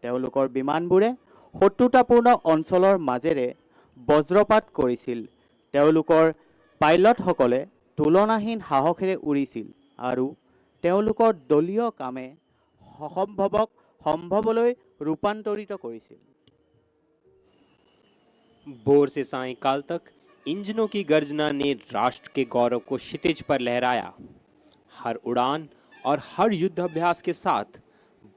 তেওঁলোকৰ বিমানবোৰে শত্ৰুতাপূৰ্ণ অঞ্চলৰ মাজেৰে বজ্ৰপাত কৰিছিল। তেওঁলোকৰ পাইলটসকলে তুলনাহীন সাহসেৰে উৰিছিল আৰু তেওঁলোকৰ দলীয় কামে অসম্ভৱক সম্ভৱলৈ ৰূপান্তৰিত কৰিছিল। भोर से सायंकाल तक इंजनों की गर्जना ने राष्ट्र के गौरव को क्षितिज पर लहराया। हर उड़ान और हर युद्ध अभ्यास के साथ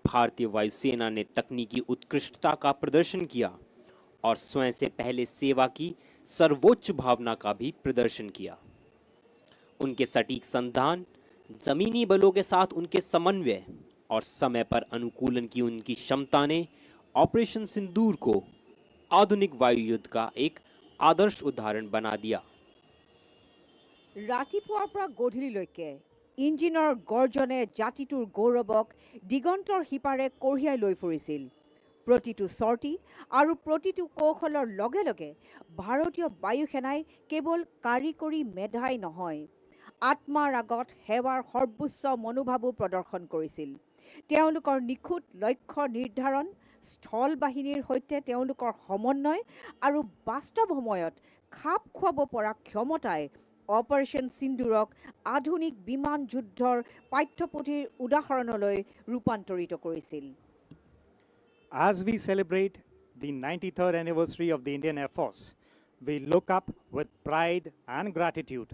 भारतीय वायुसेना ने तकनीकी उत्कृष्टता का प्रदर्शन किया और स्वयं से पहले सेवा की सर्वोच्च भावना का भी प्रदर्शन किया। उनके सटीक संधान, जमीनी बलों के साथ उनके समन्वय और समय पर अनुकूलन की उनकी क्षमता ने ऑपरेशन सिंदूर को आधुनिक वायु युद्ध का एक आदर्श उदाहरण बना दिया। ৰাতিপুৱাৰ পৰা গধূলিলৈকে ইঞ্জিনৰ গৰ্জনে জাতিটোৰ গৌৰৱক দিগন্তৰ সিপাৰে কঢ়িয়াই লৈ ফুৰিছিল। প্ৰতিটো চৰ্টি আৰু প্ৰতিটো কৌশলৰ লগে লগে ভাৰতীয় বায়ু সেনাই কেৱল কাৰিকৰী মেধাই নহয়, আত্মাৰ আগত সেৱাৰ সৰ্বোচ্চ মনোভাৱো প্ৰদৰ্শন কৰিছিল। তেওঁলোকৰ নিখুঁত লক্ষ্য নিৰ্ধাৰণ, স্থল বাহিনীৰ সৈতে তেওঁলোকৰ সমন্বয় আৰু বাস্তৱ সময়ত খাপ খুৱাব পৰা ক্ষমতাই অপাৰেশ্যন সিন্দুৰক আধুনিক বিমান যুদ্ধৰ পাঠ্যপুথিৰ উদাহৰণলৈ ৰূপান্তৰিত কৰিছিল। As we celebrate the 93rd anniversary of the Indian Air Force, we look up with pride and gratitude.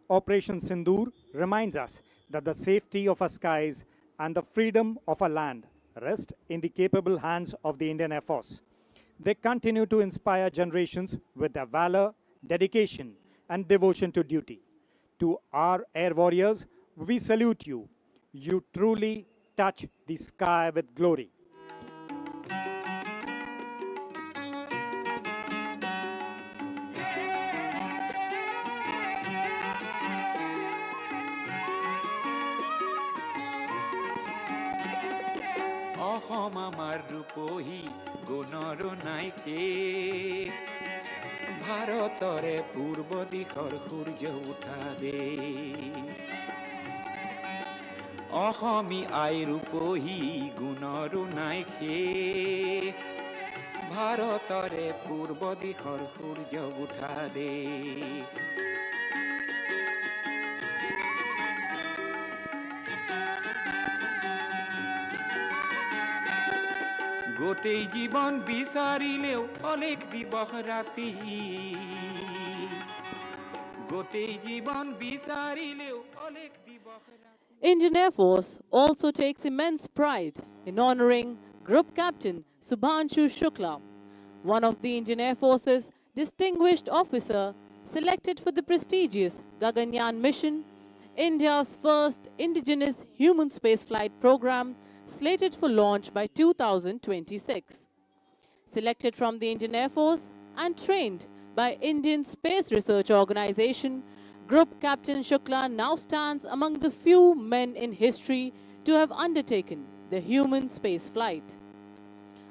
Operation Sindoor reminds us that the safety of our skies and the freedom of our land rest in the capable hands of the Indian Air Force. They continue to inspire generations with their valor, dedication, and devotion to duty. To our air warriors, we salute you. You truly touch the sky with glory. অসম আমাৰ ৰূপহী গুণৰ নাইকে, ভাৰতৰে পূৰ্ব দিশৰ সূৰ্য উঠা দে। অসমী I ৰূপহী গুণৰ নাইকে, ভাৰতৰে পূৰ্ব দিশৰ সূৰ্য উঠা দে। গোটেই জীৱন বিচাৰিলেও অলেখ দিবস ৰাতি, গোটেই জীৱন বিচাৰিলেও অলেখ দিবস ৰাতি। Indian Air Force also takes immense pride in honoring Group Captain Subhanshu Shukla, one of the Indian Air Force's distinguished officer selected for the prestigious Gaganyaan mission, India's first indigenous human spaceflight program slated for launch by 2026. Selected from the Indian Air Force and trained by Indian Space Research Organization, Group Captain Shukla now stands among the few men in history to have undertaken the human space flight.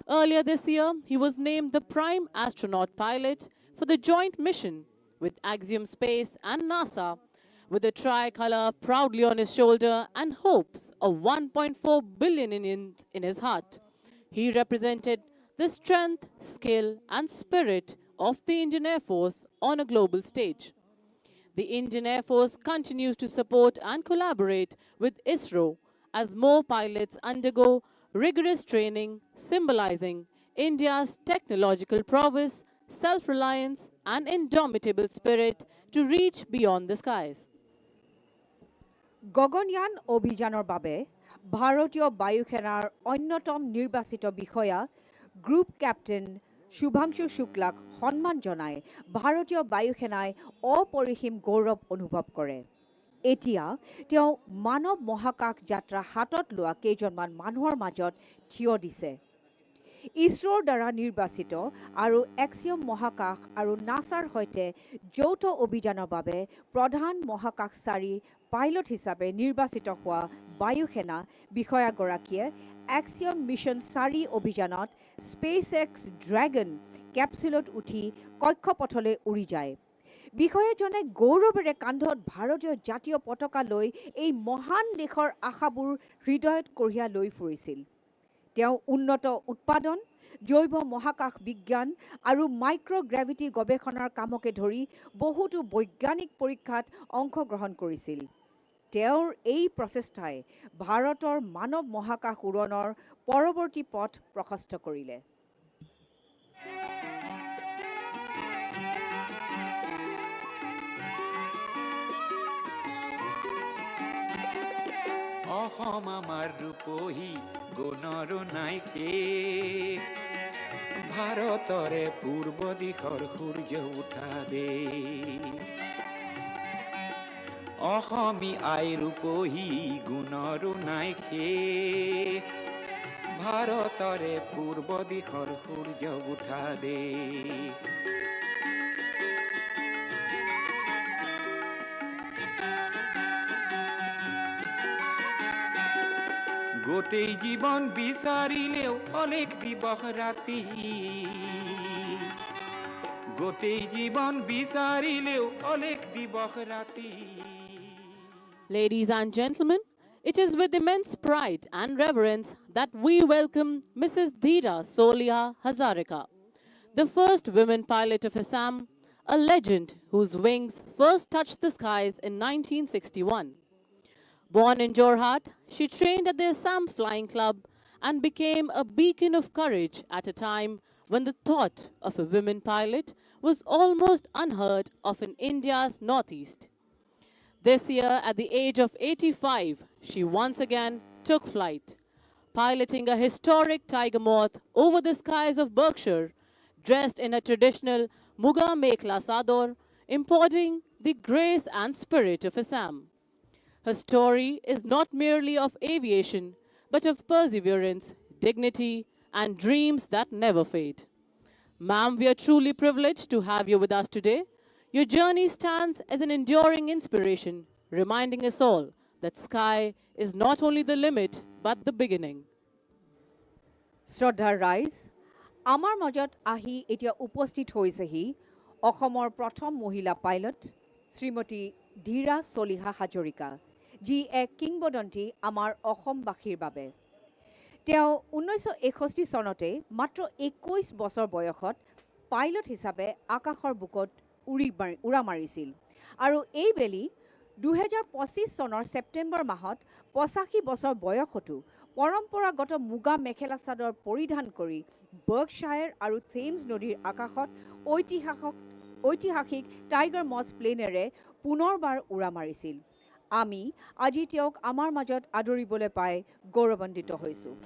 Earlier this year, he was named the prime astronaut pilot for the joint mission with Axiom Space and NASA, with a tricolor proudly on his shoulder and hopes of 1.4 billion Indians in his heart. He represented the strength, skill, and spirit of the Indian Air Force on a global stage. The Indian Air Force continues to support and collaborate with ISRO as more pilots undergo rigorous training, symbolizing India's technological prowess, self-reliance, and indomitable spirit to reach beyond the skies. Gaganyaan অভিযানৰ বাবে ভাৰতীয় বায়ু সেনাৰ অন্যতম নিৰ্বাচিত বিষয়া group captain Shubhanshu শুক্লাক সন্মান জনাই ভাৰতীয় বায়ু সেনাই অপৰিসীম গৌৰৱ অনুভৱ কৰে। এতিয়া তেওঁ মানৱ মহাকাশ যাত্ৰা হাতত লোৱা কেইজনমান মানুহৰ মাজত থিয় দিছে। ইছৰোৰ দ্বাৰা নিৰ্বাচিত আৰু এক্সিয়ম মহাকাশ আৰু নাছাৰ সৈতে যৌথ অভিযানৰ বাবে প্ৰধান মহাকাশচাৰী পাইলট হিচাপে নিৰ্বাচিত হোৱা বায়ু সেনা বিষয়াগৰাকীয়ে এক্সিয়ম মিছন 4 অভিযানত স্পেচ এক্স ড্ৰেগন কেপচুলত উঠি কক্ষপথলৈ উৰি যায়। বিষয়াজনে গৌৰৱেৰে কান্ধত ভাৰতীয় জাতীয় পতাকা লৈ এই মহান দেশৰ আশাবোৰ হৃদয়ত কঢ়িয়াই লৈ ফুৰিছিল। তেওঁ উন্নত উৎপাদন, জৈৱ মহাকাশ বিজ্ঞান আৰু মাইক্ৰগ্ৰেভিটি গৱেষণাৰ কামকে ধৰি বহুতো বৈজ্ঞানিক পৰীক্ষাত অংশগ্ৰহণ কৰিছিল। তেওঁৰ এই প্ৰচেষ্টাই ভাৰতৰ মানৱ মহাকাশ উৰণৰ পৰৱৰ্তী পথ প্ৰশস্ত কৰিলে। অসম আমাৰ ৰূপহী গুণৰো নাই শেষ, ভাৰতৰে পূৰ্ব দিশৰ সূৰ্য উঠা দেশ। অসমী আই ৰূপহী গুণৰো নাই শেষ, ভাৰতৰে পূৰ্ব দিশৰ সূৰ্য উঠা দেশ। গোটেই জীৱন বিচাৰিলেও অনেক দিবস ৰাতি, গোটেই জীৱন বিচাৰিলেও অনেক দিবস ৰাতি। Ladies and gentlemen, it is with immense pride and reverence that we welcome Mrs. Dheera Solia Hazarika, the first women pilot of Assam, a legend whose wings first touched the skies in 1961. Born in Jorhat, she trained at the Assam Flying Club and became a beacon of courage at a time when the thought of a women pilot was almost unheard of in India's northeast. This year, at the age of 85, she once again took flight, piloting a historic tiger moth over the skies of Berkshire, dressed in a traditional Muga Mekla Sador, embodying the grace and spirit of Assam. Her story is not merely of aviation, but of perseverance, dignity, and dreams that never fade. Ma'am, we are truly privileged to have you with us today. Your journey stands as an enduring inspiration, reminding us all that sky is not only the limit, but the beginning. শ্ৰদ্ধাৰ ৰাইজ, আমাৰ মাজত আহি এতিয়া উপস্থিত হৈছেহি অসমৰ প্ৰথম মহিলা পাইলট শ্ৰীমতী ধীৰা চলিহা হাজৰিকা, যি এক কিংবদন্তি আমাৰ অসমবাসীৰ বাবে। তেওঁ 1961 চনতে মাত্ৰ 21 বছৰ বয়সত পাইলট হিচাপে আকাশৰ বুকত উৰা মাৰিছিল আৰু এইবেলি 2025 চনৰ ছেপ্টেম্বৰ মাহত 85 বছৰ বয়সতো পৰম্পৰাগত মুগা মেখেলা চাদৰ পৰিধান কৰি বাৰ্কশ্বায়াৰ আৰু থেমছ নদীৰ আকাশত ঐতিহাসিক টাইগাৰ মথ প্লেনেৰে পুনৰবাৰ উৰা মাৰিছিল। আমি আজি তেওঁক আমাৰ মাজত আদৰিবলৈ পাই গৌৰৱান্বিত হৈছোঁ।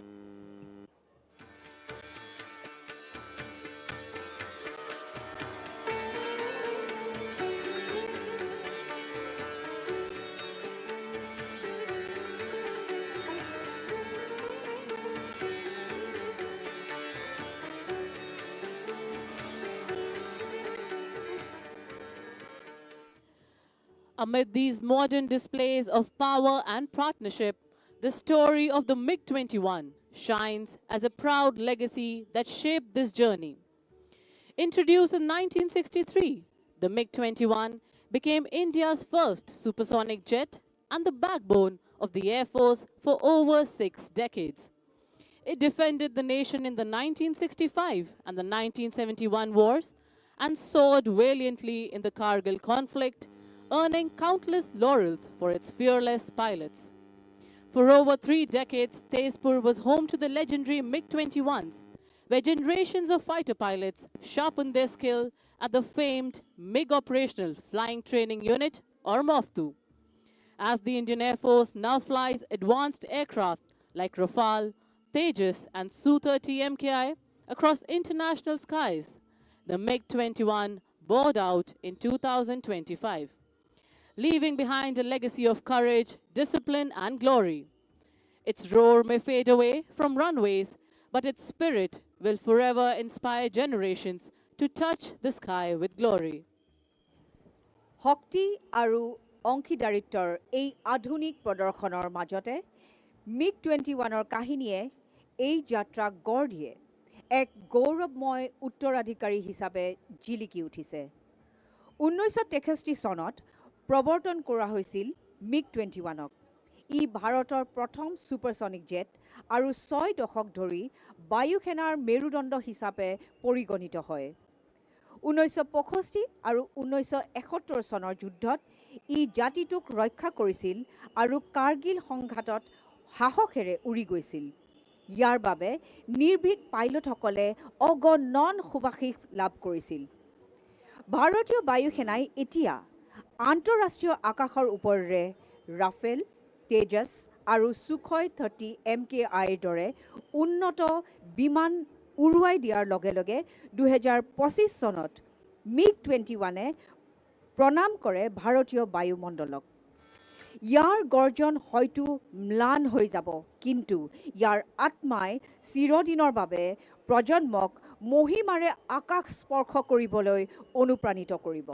Amid these modern displays of power and partnership, the story of the MiG-21 shines as a proud legacy that shaped this journey. Introduced in 1963, the MiG-21 became India's first supersonic jet and the backbone of the Air Force for over 6 decades. It defended the nation in the 1965 and the 1971 wars and soared valiantly in the Kargil conflict, earning countless laurels for its fearless pilots. For over 3 decades, Tezpur was home to the legendary MiG-21s, where generations of fighter pilots sharpened their skill at the famed MiG Operational Flying Training Unit, or MOFTU. As the Indian Air Force now flies advanced aircraft like Rafale, Tejas, and Su-30 MKI across international skies, the MiG-21 bowed out in 2025. Leaving behind a legacy of courage, discipline, and glory. Its roar may fade away from runways, but its spirit will forever inspire generations to touch the sky with glory. শক্তি আৰু অংশীদাৰিত্বৰ এই আধুনিক প্ৰদৰ্শনৰ মাজতে MiG-21ৰ কাহিনীয়ে এই যাত্ৰাক গঢ় দিয়ে এক গৌৰৱময় উত্তৰাধিকাৰী হিচাপে জিলিকি উঠিছে। 1963 চনত প্ৰৱৰ্তন কৰা হৈছিল MiG-21ক। ই ভাৰতৰ প্ৰথম ছুপাৰছনিক জেট আৰু 6 দশক ধৰি বায়ুসেনাৰ মেৰুদণ্ড হিচাপে পৰিগণিত হয়। 1965 আৰু 1971 চনৰ যুদ্ধত ই জাতিটোক ৰক্ষা কৰিছিল আৰু কাৰ্গিল সংঘাতত সাহসেৰে উৰি গৈছিল। ইয়াৰ বাবে নিৰ্ভীক পাইলটসকলে অগণন সুবাসিস লাভ কৰিছিল। ভাৰতীয় বায়ুসেনাই এতিয়া আন্তঃৰাষ্ট্ৰীয় আকাশৰ ওপৰেৰে ৰাফেল, তেজছ আৰু সুখয় 30 MKIৰ দৰে উন্নত বিমান উৰুৱাই দিয়াৰ লগে লগে 2025 চনত MiG-21এ প্ৰণাম কৰে ভাৰতীয় বায়ুমণ্ডলক। ইয়াৰ গৰ্জন হয়তো ম্লান হৈ যাব, কিন্তু ইয়াৰ আত্মাই চিৰদিনৰ বাবে প্ৰজন্মক মহিমাৰে আকাশ স্পৰ্শ কৰিবলৈ অনুপ্ৰাণিত কৰিব।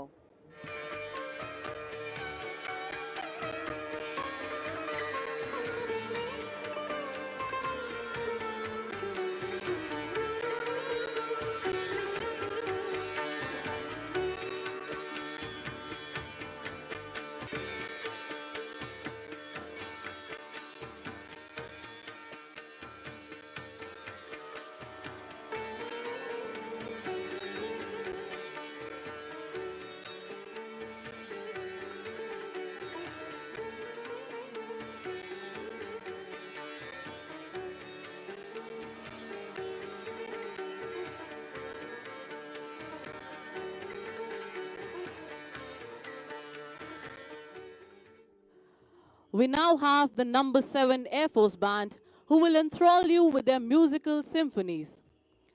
We now have the number 7 Air Force Band, who will enthrall you with their musical symphonies.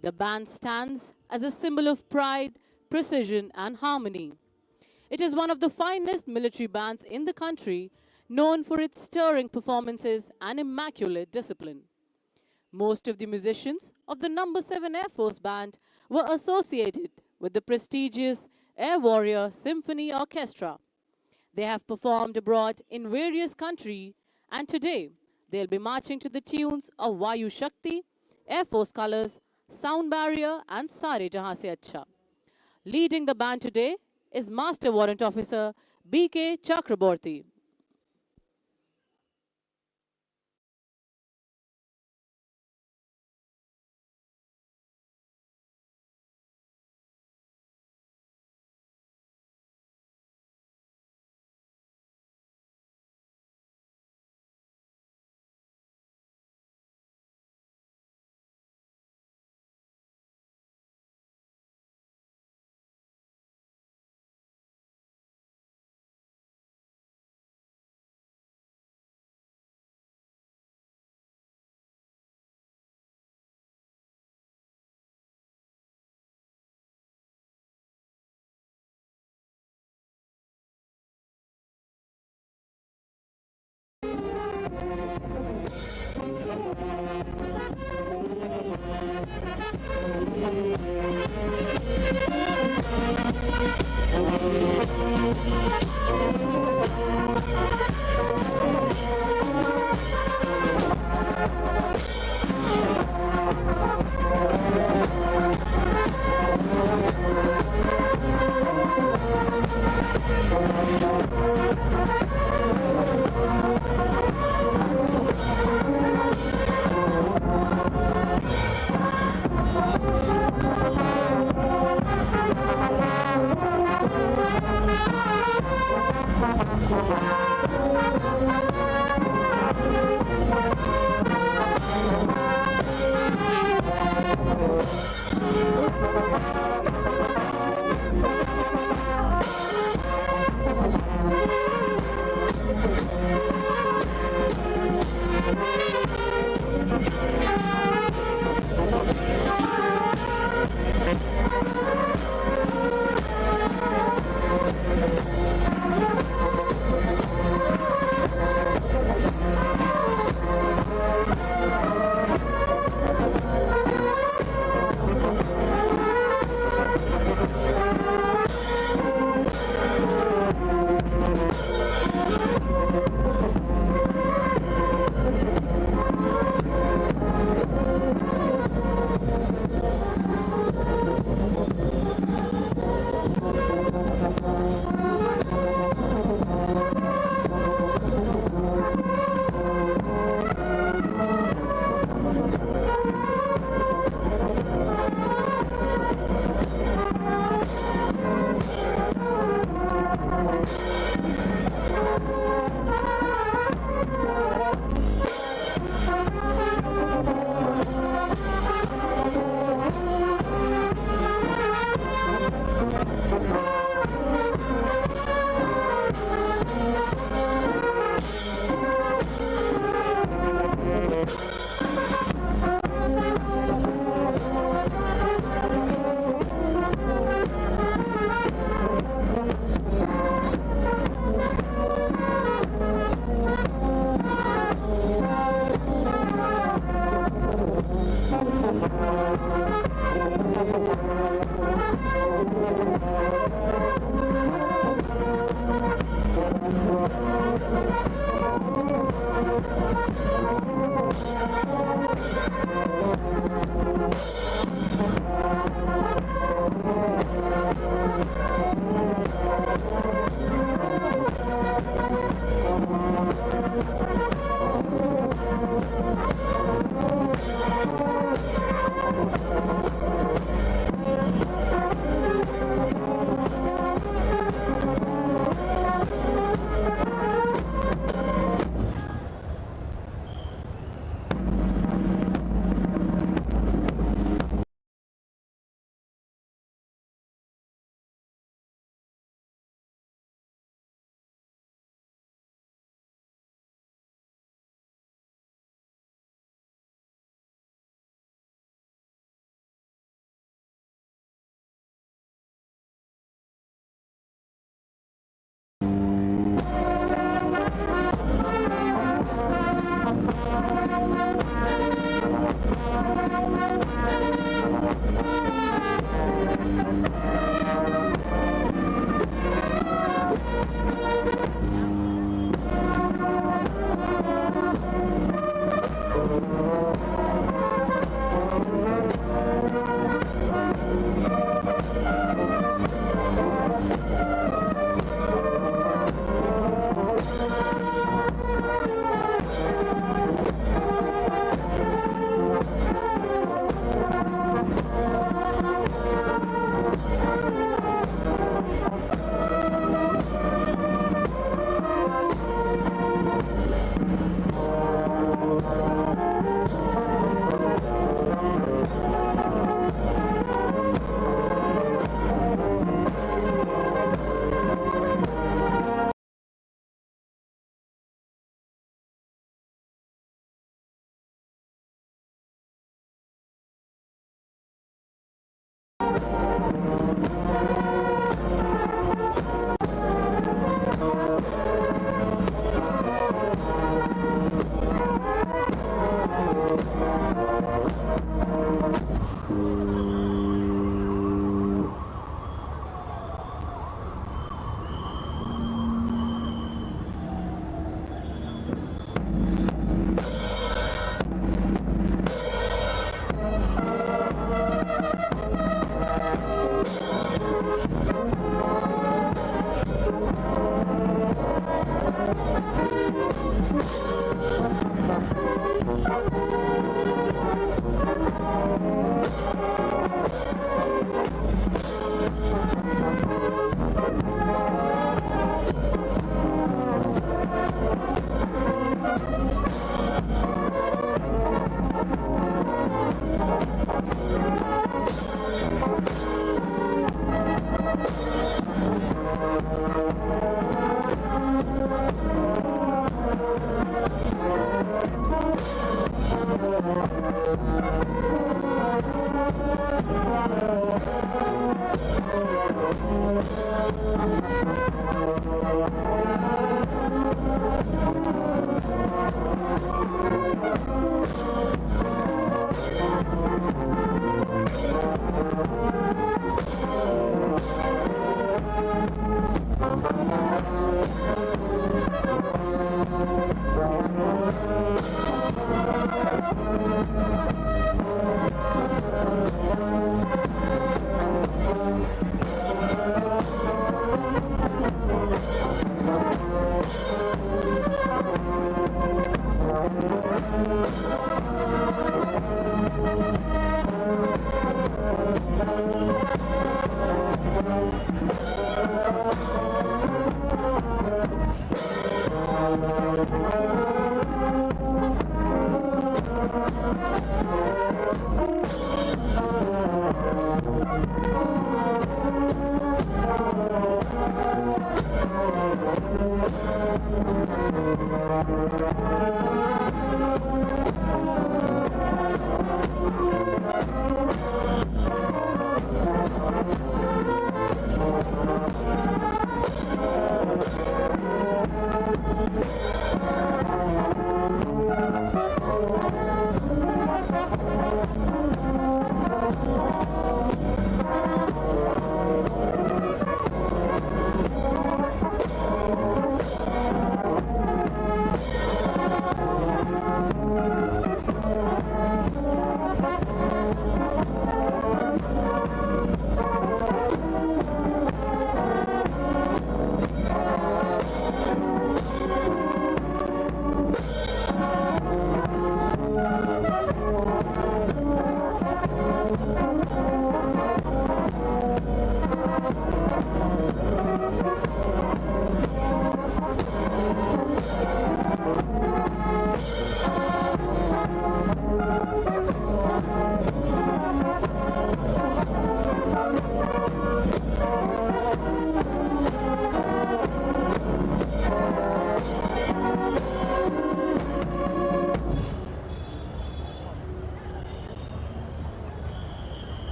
The band stands as a symbol of pride, precision, and harmony. It is one of the finest military bands in the country, known for its stirring performances and immaculate discipline. Most of the musicians of the number 7 Air Force Band were associated with the prestigious Air Warrior Symphony Orchestra. They have performed abroad in various countries, and today they'll be marching to the tunes of Vayu Shakti, Air Force Colors, Sound Barrier, and Sare Jahan Se Acha. Leading the band today is Master Warrant Officer B.K. Chakraborty.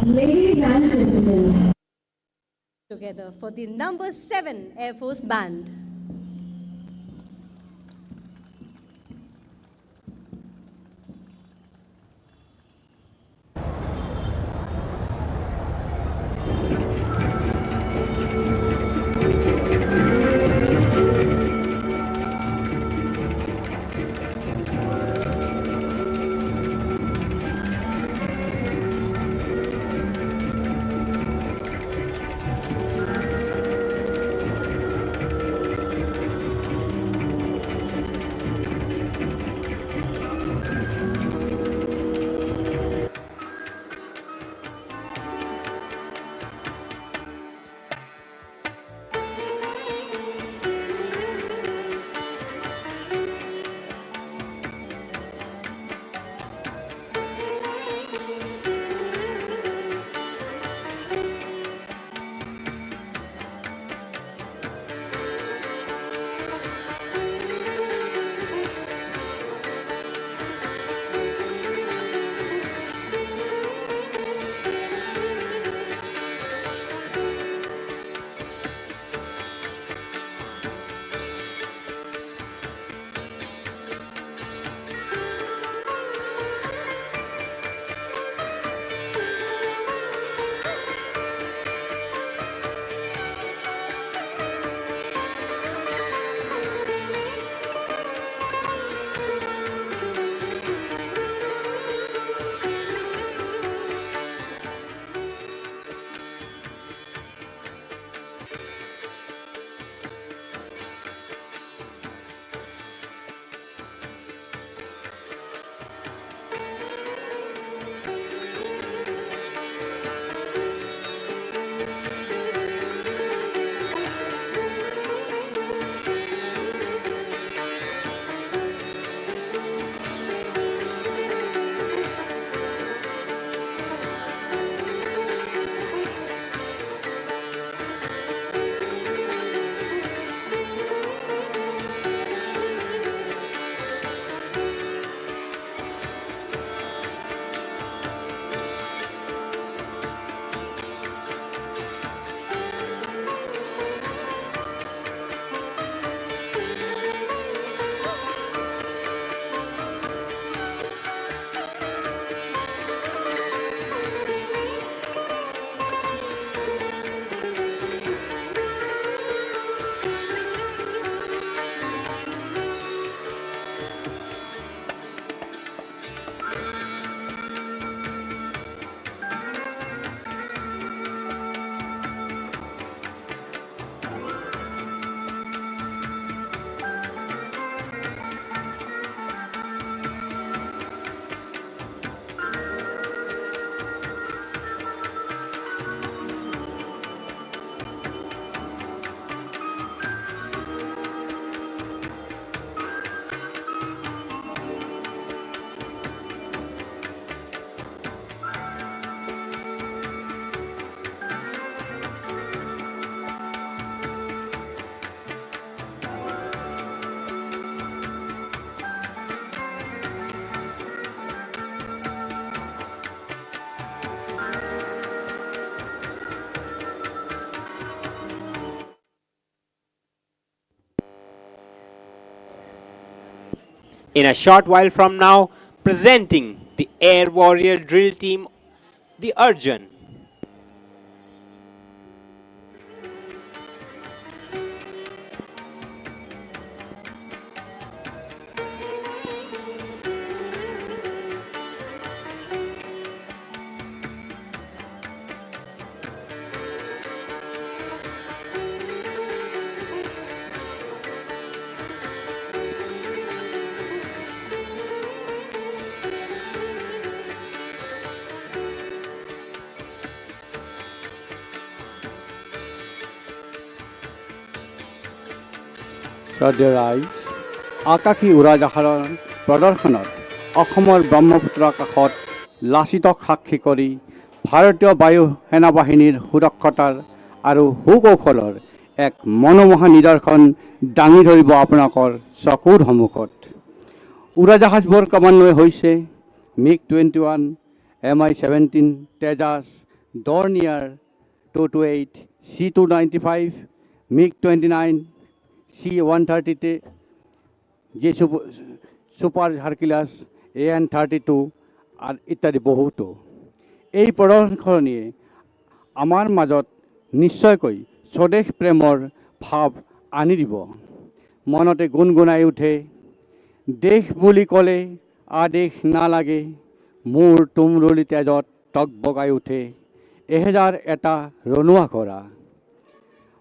Ladies and gentlemen, together for the number 7 Air Force Band. In a short while from now, presenting the Air Warrior Drill Team, the Arjun. শ্ৰদ্ধেয় ৰাইজ, আকাশী উৰাজাহাৰৰ প্ৰদৰ্শনত অসমৰ ব্ৰহ্মপুত্ৰ কাষত লাচিতক সাক্ষী কৰি ভাৰতীয় বায়ু সেনা বাহিনীৰ সুৰক্ষতাৰ আৰু সুকৌশলৰ এক মনোমোহা নিদৰ্শন দাঙি ধৰিব আপোনালোকৰ চকুৰ সন্মুখত। উৰাজাহাজবোৰ ক্ৰমান্বয়ে হৈছে MiG-21, Mi-17 Tejas, Dornier 228, C-295, MiG-29, C-130, যি ছুপাৰ হাৰকিউলাছ, AN-32 আৰু ইত্যাদি বহুতো। এই প্ৰদৰ্শনীয়ে আমাৰ মাজত নিশ্চয়কৈ স্বদেশ প্ৰেমৰ ভাৱ আনি দিব। মনতে গুণগুণাই উঠে, দেশ বুলি ক'লে আদেশ নালাগে, মোৰ তুমৰুলি তেজত টকবগাই উঠে, এহেজাৰ এটা ৰণুৱা কৰা।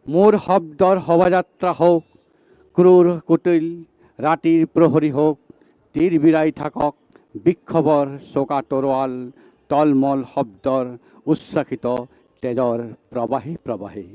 মোৰ শব্দৰ শোভাযাত্ৰা হওক, ক্ৰূৰ কুটিল ৰাতিৰ প্ৰহৰী হওক, তীৰ বিৰাই থাকক বিক্ষোভৰ চোকা তৰোৱাল, তলমল শব্দৰ উচ্ছ্বাসিত তেজৰ প্ৰবাহী প্ৰবাহী।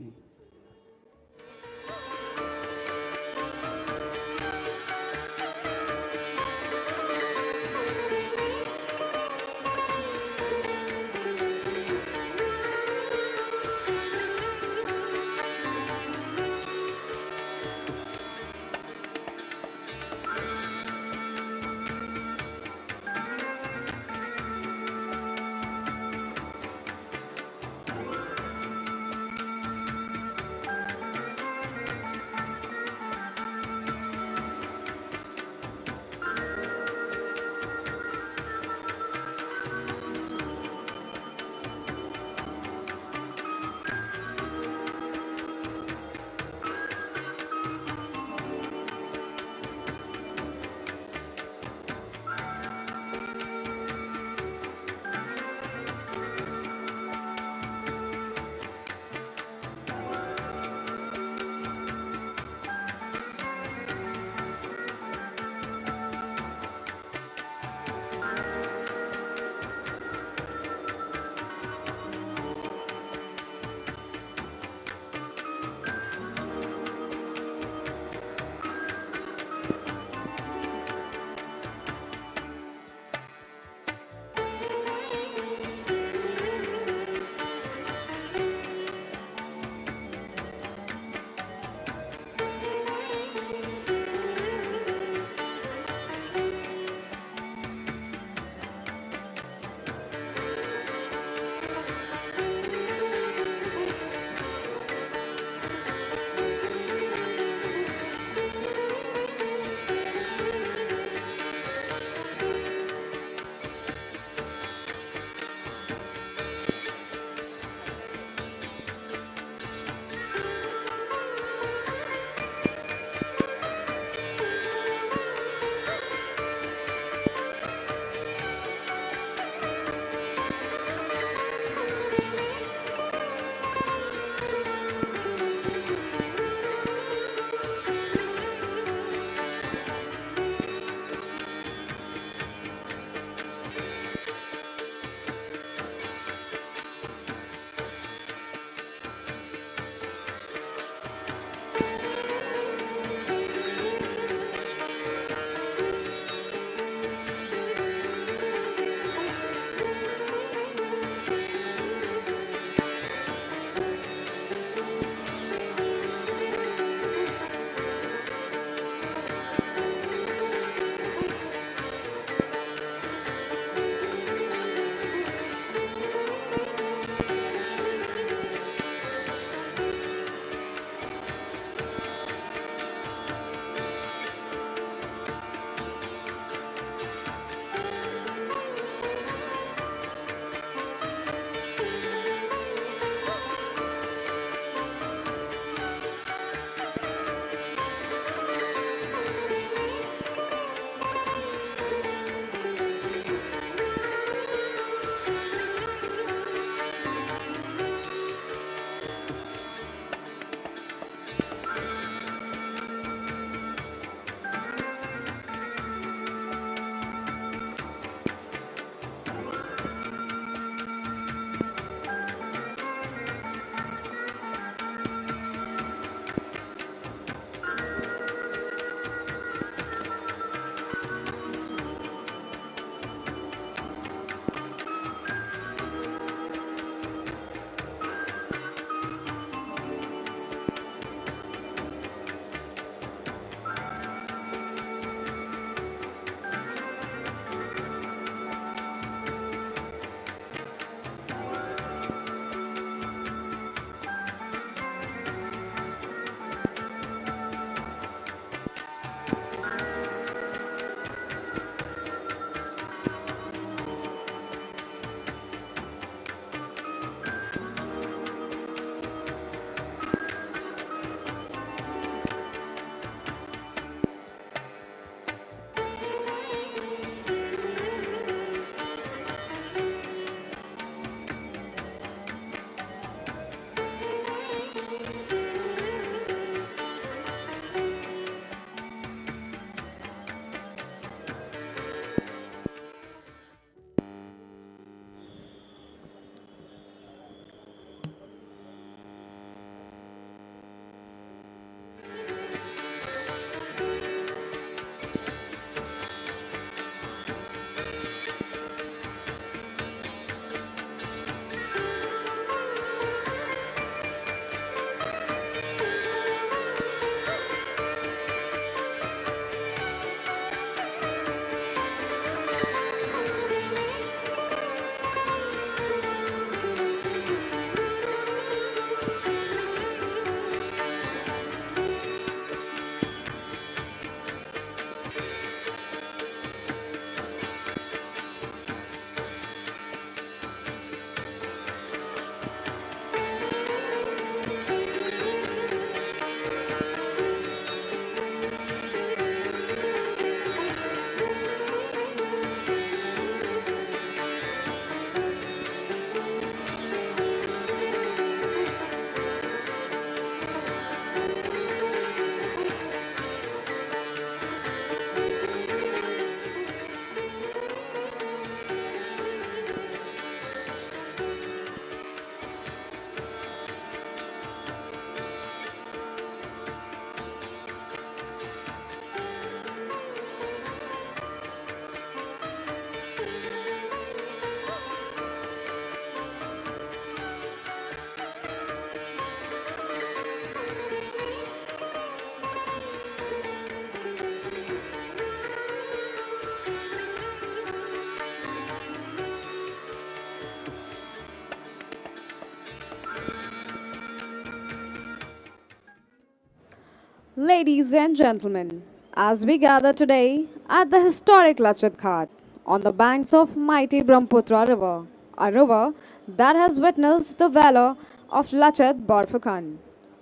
Ladies and gentlemen, as we gather today at the historic Lachit Ghat on the banks of mighty Brahmaputra River, a river that has witnessed the valor of Lachit Borphukan,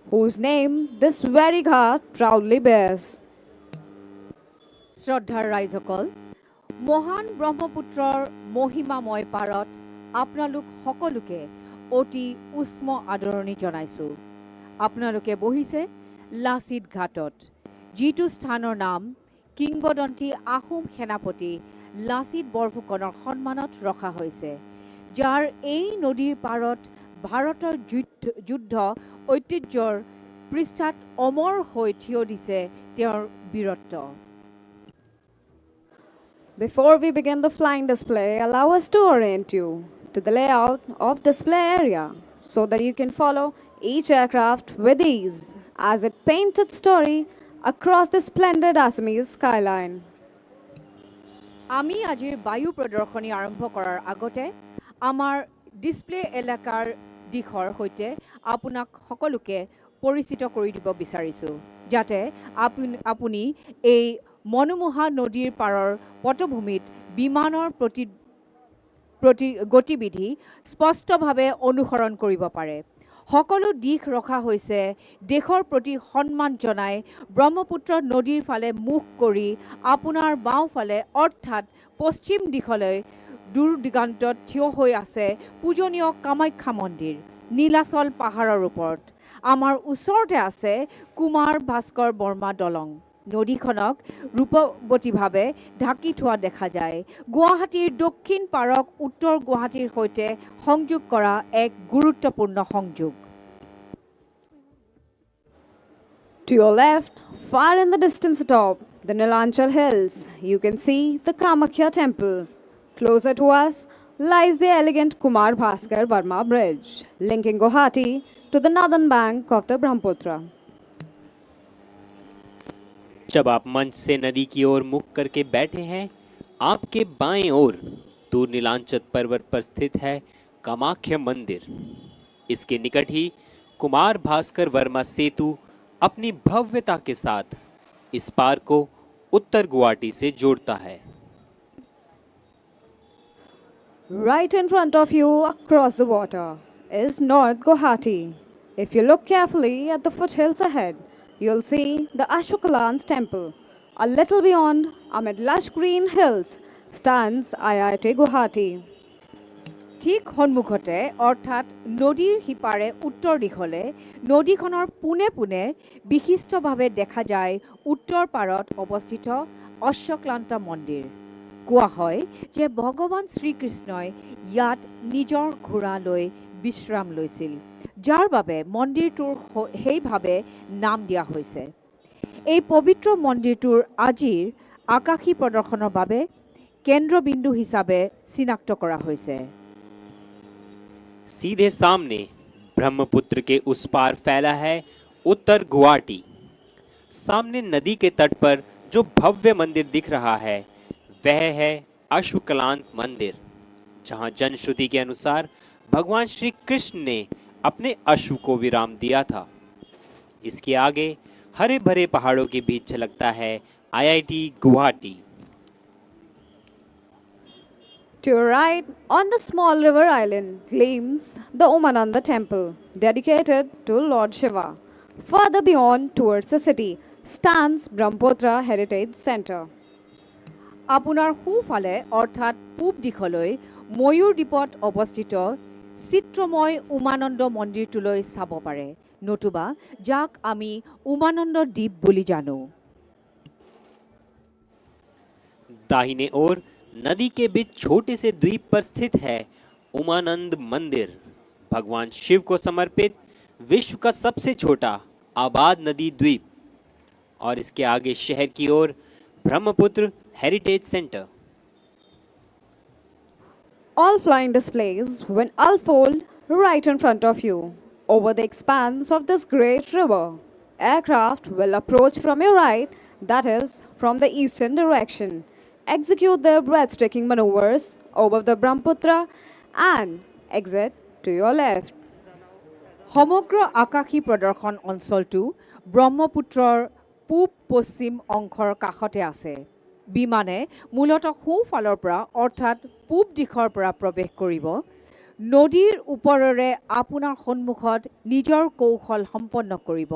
whose name this very ghat proudly bears. শ্ৰদ্ধাৰ ৰাইজসকল, মহান ব্ৰহ্মপুত্ৰৰ মহিমাময় পাৰত আপোনালোক সকলোকে অতি উষ্ম আদৰণি জনাইছোঁ। আপোনালোকে বহিছে লাচিত ঘাটত, যিটো স্থানৰ নাম কিংবদন্তী আহোম সেনাপতি লাচিত বৰফুকনৰ সন্মানত ৰখা হৈছে, যাৰ এই নদীৰ পাৰত ভাৰতৰ যুদ্ধ ঐতিহ্যৰ পৃষ্ঠাত অমৰ হৈ থিয় দিছে তেওঁৰ বীৰত্ব। Before we begin the flying display, allow us to orient you to the layout of display area so that you can follow each aircraft with ease as it paints its story across the splendid Assamese skyline. আমি আজিৰ বায়ু প্ৰদৰ্শনী আৰম্ভ কৰাৰ আগতে আমাৰ display এলেকাৰ দিশৰ সৈতে আপোনাক সকলোকে পৰিচিত কৰি দিব বিচাৰিছোঁ, যাতে আপুনি এই মনোমোহা নদীৰ পাৰৰ পটভূমিত বিমানৰ গতিবিধি স্পষ্টভাৱে অনুসৰণ কৰিব পাৰে। সকলো দিশ ৰখা হৈছে দেশৰ প্ৰতি সন্মান জনাই ব্ৰহ্মপুত্ৰ নদীৰ ফালে মুখ কৰি আপোনাৰ বাওঁফালে অৰ্থাৎ পশ্চিম দিশলৈ দূৰ দিগন্তত থিয় হৈ আছে পূজনীয় কামাখ্যা মন্দিৰ নীলাচল পাহাৰৰ ওপৰত। আমাৰ ওচৰতে আছে কুমাৰ ভাস্কৰ বৰ্মা দলং। নদীখনক ৰূপৱতীভাৱে ঢাকি থোৱা দেখা যায়। গুৱাহাটীৰ দক্ষিণ পাৰক উত্তৰ গুৱাহাটীৰ সৈতে সংযোগ কৰা এক গুৰুত্বপূৰ্ণ সংযোগ। To your left, far in the distance atop the Nilanchal hills, you can see the Kamakhya temple. Closer to us lies the elegant Kumar Bhaskar Verma Bridge, linking Guwahati to the northern bank of the Brahmaputra. जब आप मंच से नदी की ओर मुख करके बैठे हैं, आपके बाएं ओर दूर नीलांचल पर्वत पर स्थित है कामाख्या मंदिर। इसके निकट ही कुमार भास्कर वर्मा सेतु अपनी भव्यता के साथ इस पार को उत्तर गुवाहाटी से जोड़ता है। Right in front of you across the water is North Guwahati. If you look carefully at the foothills ahead, you'll see the Ashwakalan's temple. A little beyond, amid lush green hills, stands IIT Guwahati. ঠিক সন্মুখতে অৰ্থাৎ নদীৰ সিপাৰে উত্তৰ দিশলে নদীখনৰ পোনে পোনে বিশিষ্টভাৱে দেখা যায় উত্তৰ পাৰত অৱস্থিত অশ্বক্লান্ত মন্দিৰ। কোৱা হয় যে ভগৱান শ্ৰীকৃষ্ণই ইয়াত নিজৰ ঘোঁৰা লৈ বিশ্ৰাম লৈছিল, যাৰ বাবে মন্দিৰটোৰ সেইভাৱে নাম দিয়া হৈছে। এই পবিত্ৰ মন্দিৰটোৰ আজিৰ আকাশী প্ৰদৰ্শনৰ বাবে কেন্দ্ৰবিন্দু হিচাপে চিনাক্ত কৰা হৈছে। सीधे सामने ब्रह्मपुत्र के उस पार फैला है उत्तर गुवाहाटी। सामने नदी के तट पर जो भव्य मंदिर दिख रहा है वह है अश्वक्लांत मंदिर, जहां जनश्रुति के अनुसार भगवान श्री कृष्ण ने अपने अश्व को विराम दिया था। इसके आगे हरे भरे पहाड़ों के बीच झलकता है IIT Guwahati. To your right, on the small river island, gleams the Umananda temple, dedicated to Lord Shiva. Further beyond, towards the city, stands Brahmaputra Heritage Center. আপোনাৰ সোঁফালে অৰ্থাৎ পূব দিশলৈ ময়ূৰ দ্বীপত অৱস্থিত চিত্ৰময় উমানন্দ মন্দিৰটোলৈ চাব পাৰে, নতুবা যাক আমি উমানন্দ দ্বীপ বুলি জানো। दाहिने ओर नदी के बीच छोटे से द्वीप पर स्थित है उमानंद मंदिर, भगवान शिव को समर्पित विश्व का सबसे छोटा आबाद नदी द्वीप। और इसके आगे शहर की ओर Brahmaputra heritage centre. All flying displays will unfold right in front of you. Over the expanse of this great river, aircraft will approach from your right, that is, from the eastern direction, execute their breathtaking maneuvers over the Brahmaputra and exit to your left. সমগ্ৰ আকাশী প্ৰদৰ্শন অঞ্চলটো ব্ৰহ্মপুত্ৰৰ পূব পশ্চিম অংশৰ কাষতে আছে। বিমানে মূলতঃ সোঁফালৰ পৰা অৰ্থাৎ পূব দিশৰ পৰা প্ৰৱেশ কৰিব। নদীৰ ওপৰেৰে আপোনাৰ সন্মুখত নিজৰ কৌশল সম্পন্ন কৰিব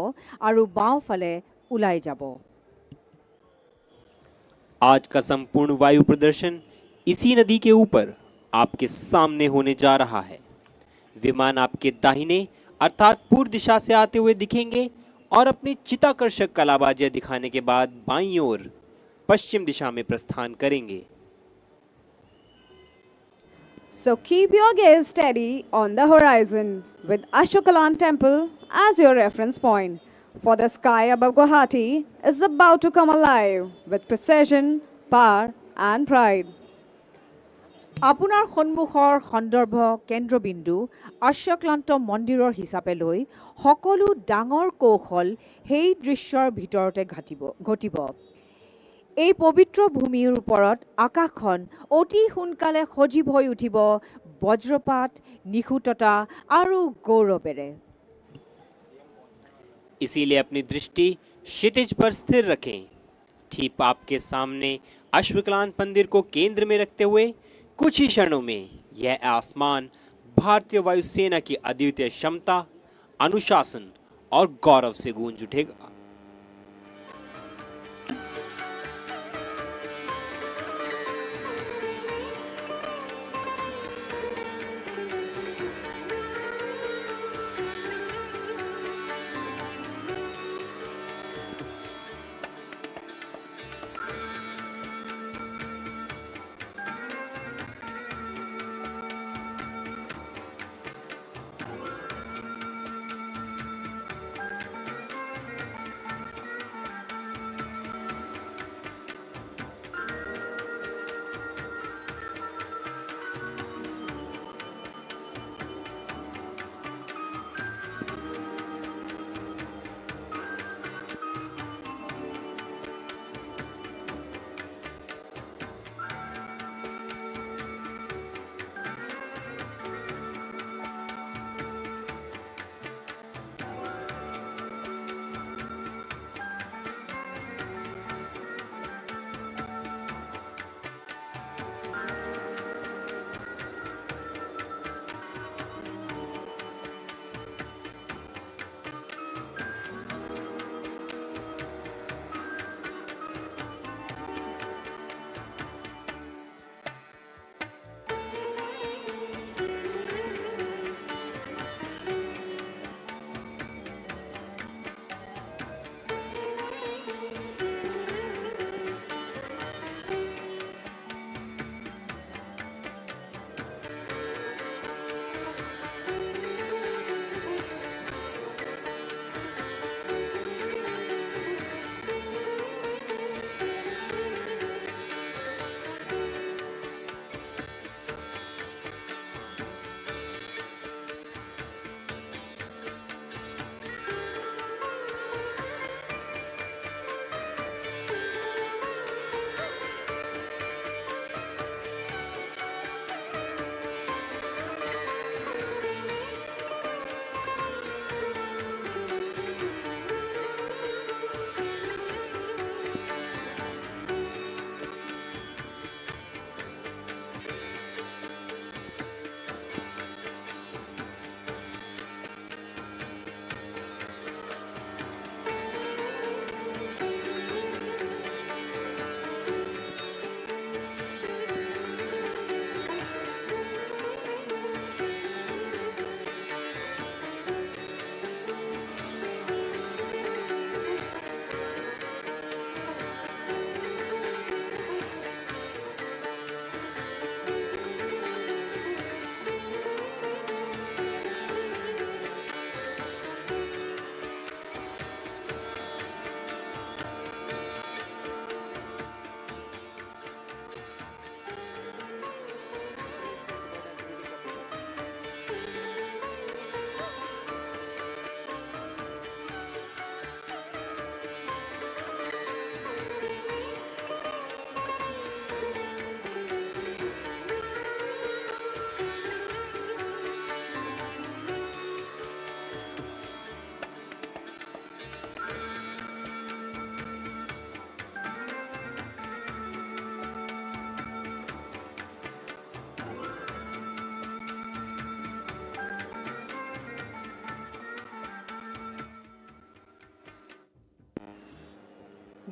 আৰু বাওঁফালে ওলাই যাব। आज का संपूर्ण वायु प्रदर्शन इसी नदी के ऊपर आपके सामने होने जा रहा है। विमान आपके दाहिने अर्थात पूर्व दिशा से आते हुए दिखेंगे और अपनी चित्ताकर्षक कलाबाजियां दिखाने के बाद बाईं ओर पश्चिम दिशा में प्रस्थान करेंगे। So keep your gaze steady on the horizon with Ashokalan Temple as your reference point. For the sky above Guwahati is about to come alive with precision, power and pride. আপোনাৰ সন্মুখৰ সন্দৰ্ভ কেন্দ্ৰবিন্দু আশ্বক্লান্ত মন্দিৰৰ হিচাপে লৈ সকলো ডাঙৰ কৌশল সেই দৃশ্যৰ ভিতৰতে ঘটিব। এই পবিত্ৰ ভূমিৰ ওপৰত আকাশখন অতি সোনকালে সজীৱ হৈ উঠিব বজ্ৰপাত, নিখুঁততা আৰু গৌৰৱেৰে। इसीलिए अपनी दृष्टि क्षितिज पर स्थिर रखें। ठीक आपके सामने अश्वक्लांत मंदिर को केंद्र में रखते हुए कुछ ही क्षणों में यह आसमान भारतीय वायुसेना की अद्वितीय क्षमता, अनुशासन और गौरव से गूंज उठेगा।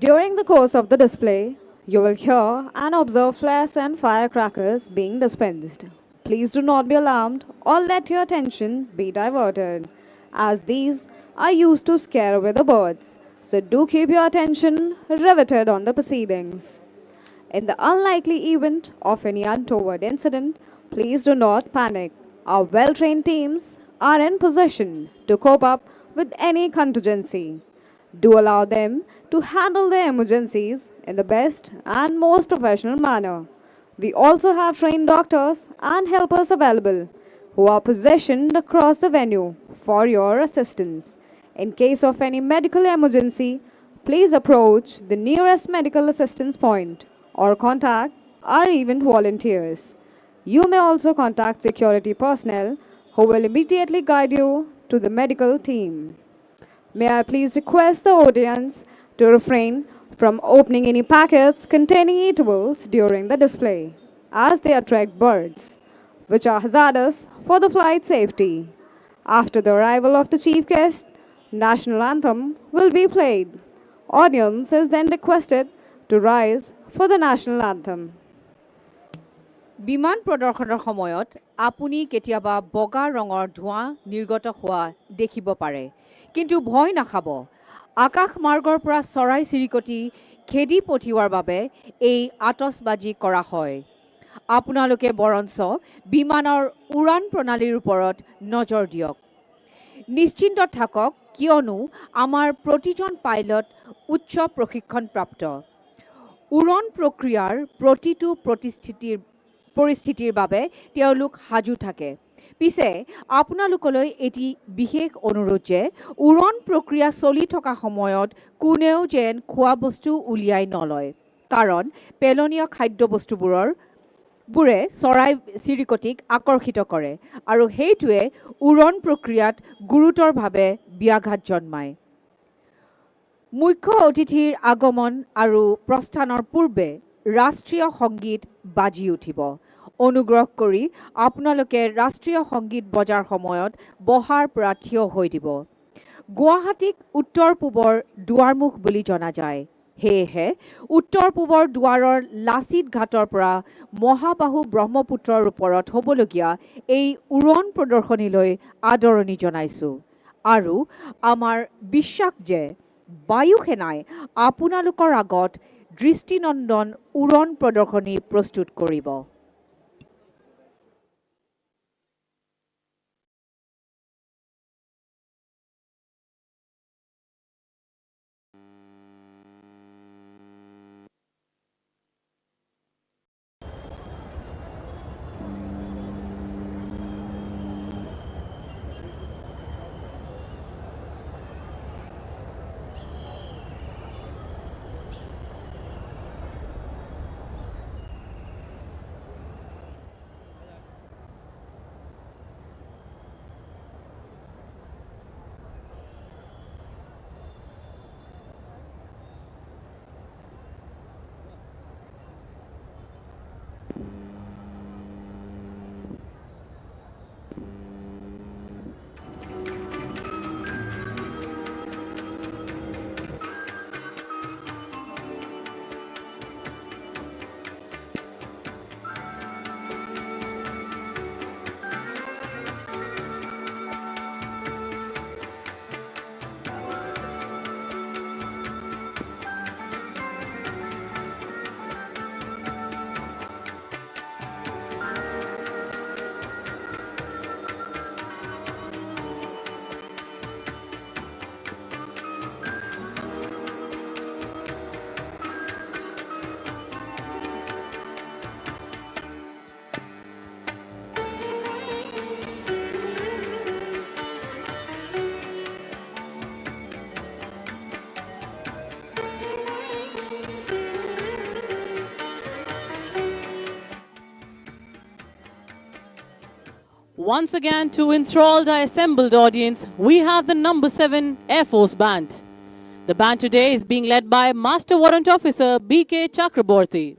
During the course of the display, you will hear and observe flares and firecrackers being dispensed. Please do not be alarmed or let your attention be diverted, as these are used to scare away the birds. So do keep your attention riveted on the proceedings. In the unlikely event of any untoward incident, please do not panic. Our well trained teams are in position to cope up with any contingency. Do allow them to handle their emergencies in the best and most professional manner. We also have trained doctors and helpers available who are positioned across the venue for your assistance. In case of any medical emergency, please approach the nearest medical assistance point or contact our event volunteers. You may also contact security personnel who will immediately guide you to the medical team. May I please request the audience to refrain from opening any packets containing eatables during the display, as they attract birds, which are hazardous for the flight safety. After the arrival of the chief guest, national anthem will be played. Audience is then requested to rise for the national anthem. বিমান প্ৰদৰ্শনৰ সময়ত আপুনি কেতিয়াবা বগা ৰঙৰ ধোঁৱা নিৰ্গত হোৱা দেখিব পাৰে, কিন্তু ভয় নাখাব। আকাশ মাৰ্গৰ পৰা চৰাই চিৰিকটি খেদি পঠিওৱাৰ বাবে এই আতচবাজি কৰা হয়। আপোনালোকে বৰঞ্চ বিমানৰ উৰাণ প্ৰণালীৰ ওপৰত নজৰ দিয়ক। নিশ্চিন্ত থাকক, কিয়নো আমাৰ প্ৰতিজন পাইলট উচ্চ প্ৰশিক্ষণপ্ৰাপ্ত। উৰণ প্ৰক্ৰিয়াৰ প্ৰতিটো পৰিস্থিতিৰ বাবে তেওঁলোক সাজু থাকে। পিছে আপোনালোকলৈ এটি বিশেষ অনুৰোধ যে উৰণ প্ৰক্ৰিয়া চলি থকা সময়ত কোনেও যেন খোৱা বস্তু উলিয়াই নলয়, কাৰণ পেলনীয়া খাদ্যবস্তুবোৰে চৰাই চিৰিকটিক আকৰ্ষিত কৰে আৰু সেইটোৱে উৰণ প্ৰক্ৰিয়াত গুৰুতৰভাৱে ব্যাঘাত জন্মায়। মুখ্য অতিথিৰ আগমন আৰু প্ৰস্থানৰ পূৰ্বে ৰাষ্ট্ৰীয় সংগীত বাজি উঠিব। অনুগ্ৰহ কৰি আপোনালোকে ৰাষ্ট্ৰীয় সংগীত বজাৰ সময়ত বহাৰ পৰা থিয় হৈ দিব। গুৱাহাটীক উত্তৰ পূবৰ দুৱাৰমুখ বুলি জনা যায়। সেয়েহে উত্তৰ পূবৰ দুৱাৰৰ লাচিত ঘাটৰ পৰা মহাবাহু ব্ৰহ্মপুত্ৰৰ ওপৰত হ'বলগীয়া এই উৰণ প্ৰদৰ্শনীলৈ আদৰণি জনাইছোঁ আৰু আমাৰ বিশ্বাস যে বায়ু সেনাই আপোনালোকৰ আগত দৃষ্টিনন্দন উৰণ প্ৰদৰ্শনী প্ৰস্তুত কৰিব। Once again, to enthrall the assembled audience, we have the number 7 Air Force Band. The band today is being led by Master Warrant Officer B.K. Chakraborty.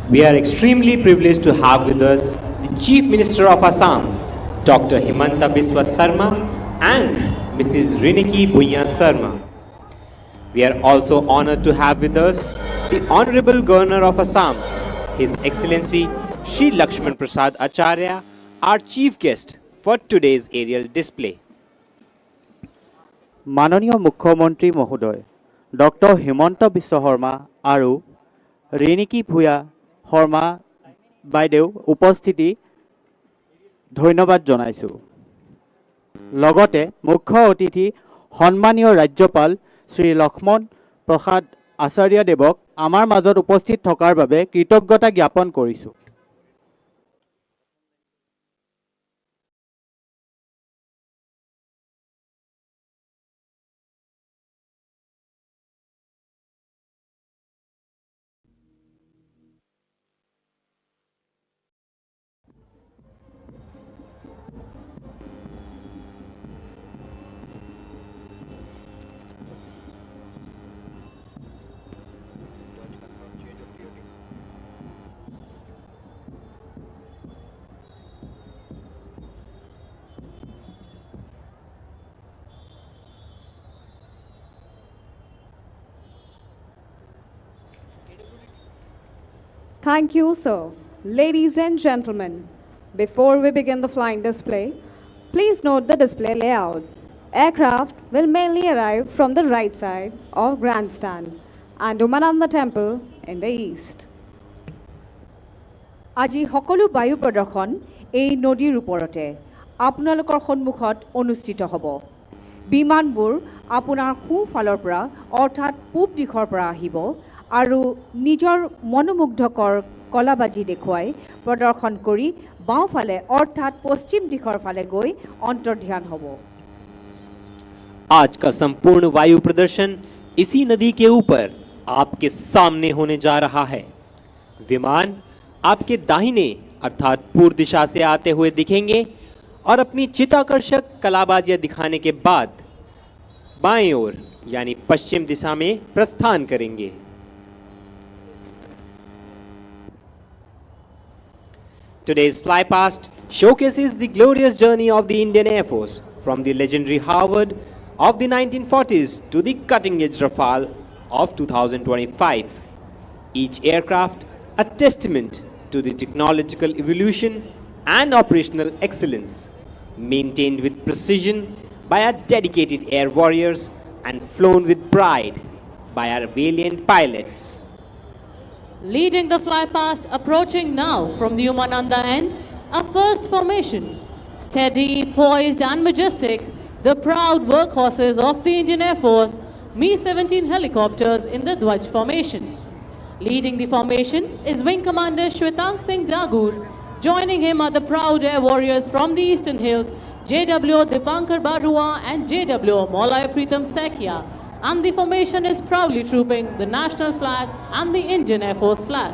We are extremely privileged to have with us the Chief Minister of Assam, Dr. Himanta Biswa Sarma and Mrs. Riniki Bhuiya Sarma. We are also honored to have with us the Honorable Governor of Assam, His Excellency Shri Lakshman Prasad Acharya, our chief guest for today's aerial display. মাননীয় মুখ্যমন্ত্ৰী মহোদয় doctor Himanta Biswa Sarma আৰু ৰিণিকী ভূঞা শৰ্মা বাইদেউ উপস্থিতি ধন্যবাদ জনাইছোঁ। লগতে মুখ্য অতিথি সন্মানীয় ৰাজ্যপাল শ্ৰী লক্ষ্মণ প্ৰসাদ আচাৰ্যদেৱক আমাৰ মাজত উপস্থিত থকাৰ বাবে কৃতজ্ঞতা জ্ঞাপন কৰিছোঁ। Thank you, sir. Ladies and gentlemen, before we begin the flying display, please note the display layout. Aircraft will mainly arrive from the right side of Grandstand and Umananda Temple in the east. আজি সকলো বায়ু প্ৰদৰ্শন এই নদীৰ ওপৰতে আপোনালোকৰ সন্মুখত অনুষ্ঠিত হ'ব। বিমানবোৰ আপোনাৰ সোঁফালৰ পৰা অৰ্থাৎ পূব দিশৰ পৰা আহিব আৰু নিজৰ মনোমুগ্ধকৰ কলাবাজি দেখুৱাই প্ৰদৰ্শন কৰি বাওঁফালে অৰ্থাৎ পশ্চিম দিশৰ ফালে গৈ অন্তৰ্ধান হ'ব। आज का संपूर्ण वायु प्रदर्शन इसी नदी के ऊपर आपके सामने होने जा रहा है। विमान आपके दाहिने अर्थात पूर्व दिशा से आते हुए दिखेंगे और अपनी चित्ताकर्षक कलाबाजियां दिखाने के बाद बाएं ओर यानी पश्चिम दिशा में प्रस्थान करेंगे। Today's flypast showcases the glorious journey of the Indian Air Force from the legendary Harvard of the 1940s to the cutting-edge Rafale of 2025. Each aircraft a testament to the technological evolution and operational excellence, maintained with precision by our dedicated air warriors and flown with pride by our valiant pilots. Leading the flypast approaching now from the Umananda end, a first formation. Steady, poised and majestic, the proud workhorses of the Indian Air Force, Mi-17 helicopters in the Dwaj formation. Leading the formation is Wing Commander Shwetang Singh Dagur. Joining him are the proud air warriors from the Eastern Hills, JW Dipankar Barua and JW Molay Pritam Sekia. And the formation is proudly trooping the national flag and the Indian Air Force flag.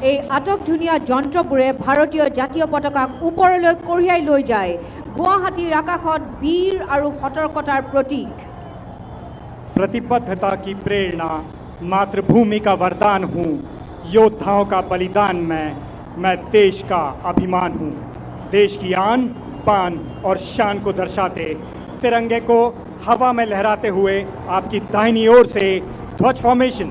এই আটক ধুনীয়া যন্ত্ৰবোৰে ভাৰতীয় জাতীয় পতাকাক ওপৰলৈ কঢ়িয়াই লৈ যায়। গুৱাহাটীৰ আকাশত বীৰ আৰু সতৰ্কতাৰ প্ৰতীক। प्रतिबद्धता की प्रेरणा, मातृभूमि का वरदान हूँ, योद्धाओं का बलिदान मैं देश का अभिमान हूँ। देश की आन, पान और शान को दर्शाते तिरंगे को हवा में लहराते हुए आपकी दाहिनी ओर से ध्वज formation.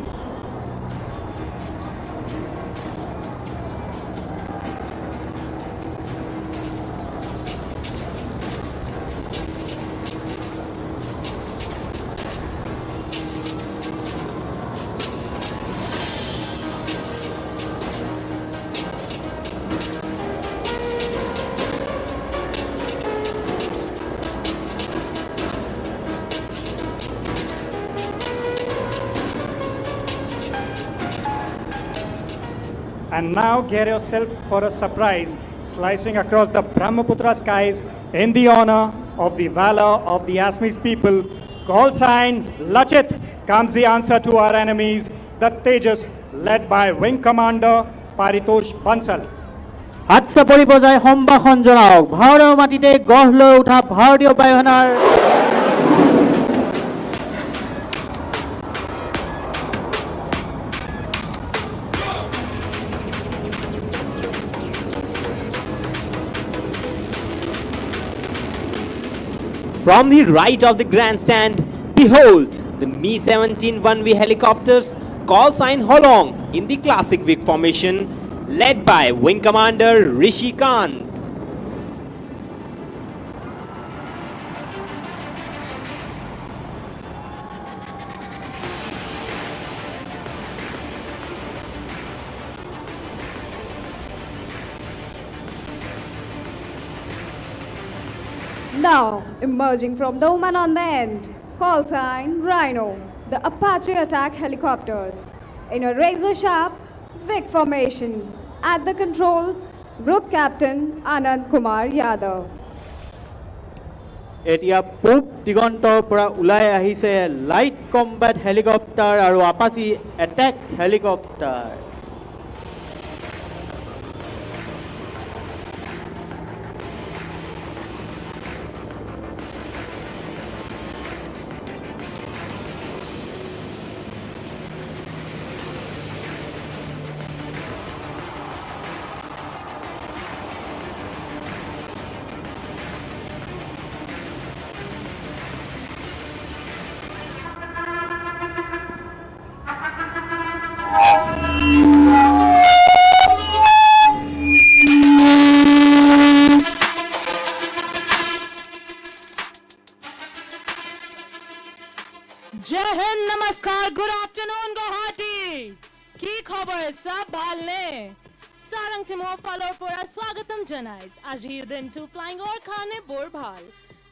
And now get yourself for a surprise, slicing across the Brahmaputra skies in the honor of the valor of the Assamese people. Call sign Lachit comes the answer to our enemies, the Tejas, led by Wing Commander Paritosh Bansal. হাত চাপৰি বজাই সম্ভাষণ জনাওক ভাৰতীয় মাটিতে গঢ় লৈ উঠা ভাৰতীয় বায়ুসেনাৰ From the right of the grandstand, behold the Mi-17 one-way helicopters, call sign Holong in the classic wing formation, led by Wing Commander Rishi Kant. Now, emerging from the woman on the end, call sign Rhino, the Apache attack helicopters. In a razor-sharp wing formation. At the controls, Group Captain Anand Kumar Yadav. এতিয়া পূব দিগন্তৰ পৰা ওলাই আহিছে light combat helicopter আৰু Apache এটেক helicopter. जय हिंद, नमस्कार, गुड आफ्टरनून गुवाहाटी। की खबर सब भालने सारंग टिमो फॉलो पर स्वागतम जनाइज आजिर दिन टू फ्लाइंग और खाने बोर भाल।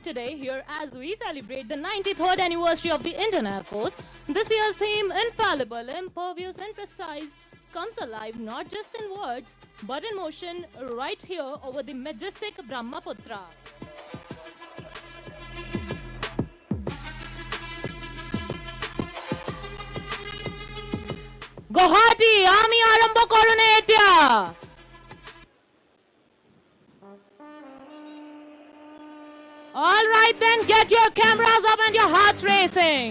Today here as we celebrate the 93rd anniversary of the Indian Air Force, this year's theme, infallible, impervious and precise, comes alive not just in words but in motion right here over the majestic Brahmaputra. Guwahati, আমি আরম্ভ করুনে এটা। All right then, get your cameras up and your hearts racing.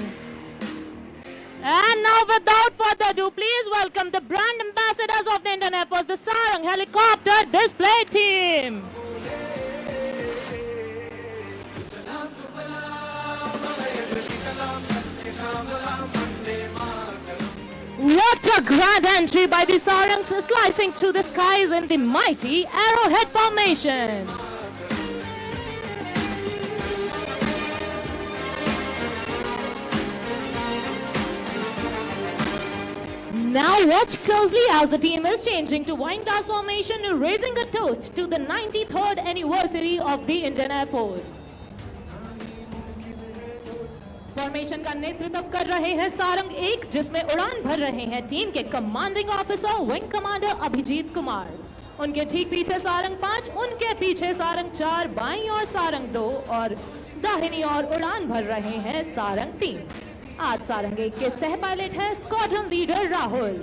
And now without further ado, please welcome the brand ambassadors of the Indian Air Force, the Sarang Helicopter Display Team. What a grand entry by the Sarangs, slicing through the skies in the mighty arrowhead formation. Now watch closely as the team is changing to wine glass formation, raising a toast to the 93rd anniversary of the Indian Air Force. Formation का नेतृत्व कर रहे हैं सारंग 1, जिसमें उड़ान भर रहे हैं टीम के commanding officer wing commander Abhijeet Kumar. उनके ठीक पीछे सारंग 5, उनके पीछे सारंग 4, बाईं ओर सारंग 2 और दाहिनी ओर उड़ान भर रहे हैं सारंग 3। आज सारंग 1 के सह पायलट हैं स्क्वाड्रन लीडर राहुल।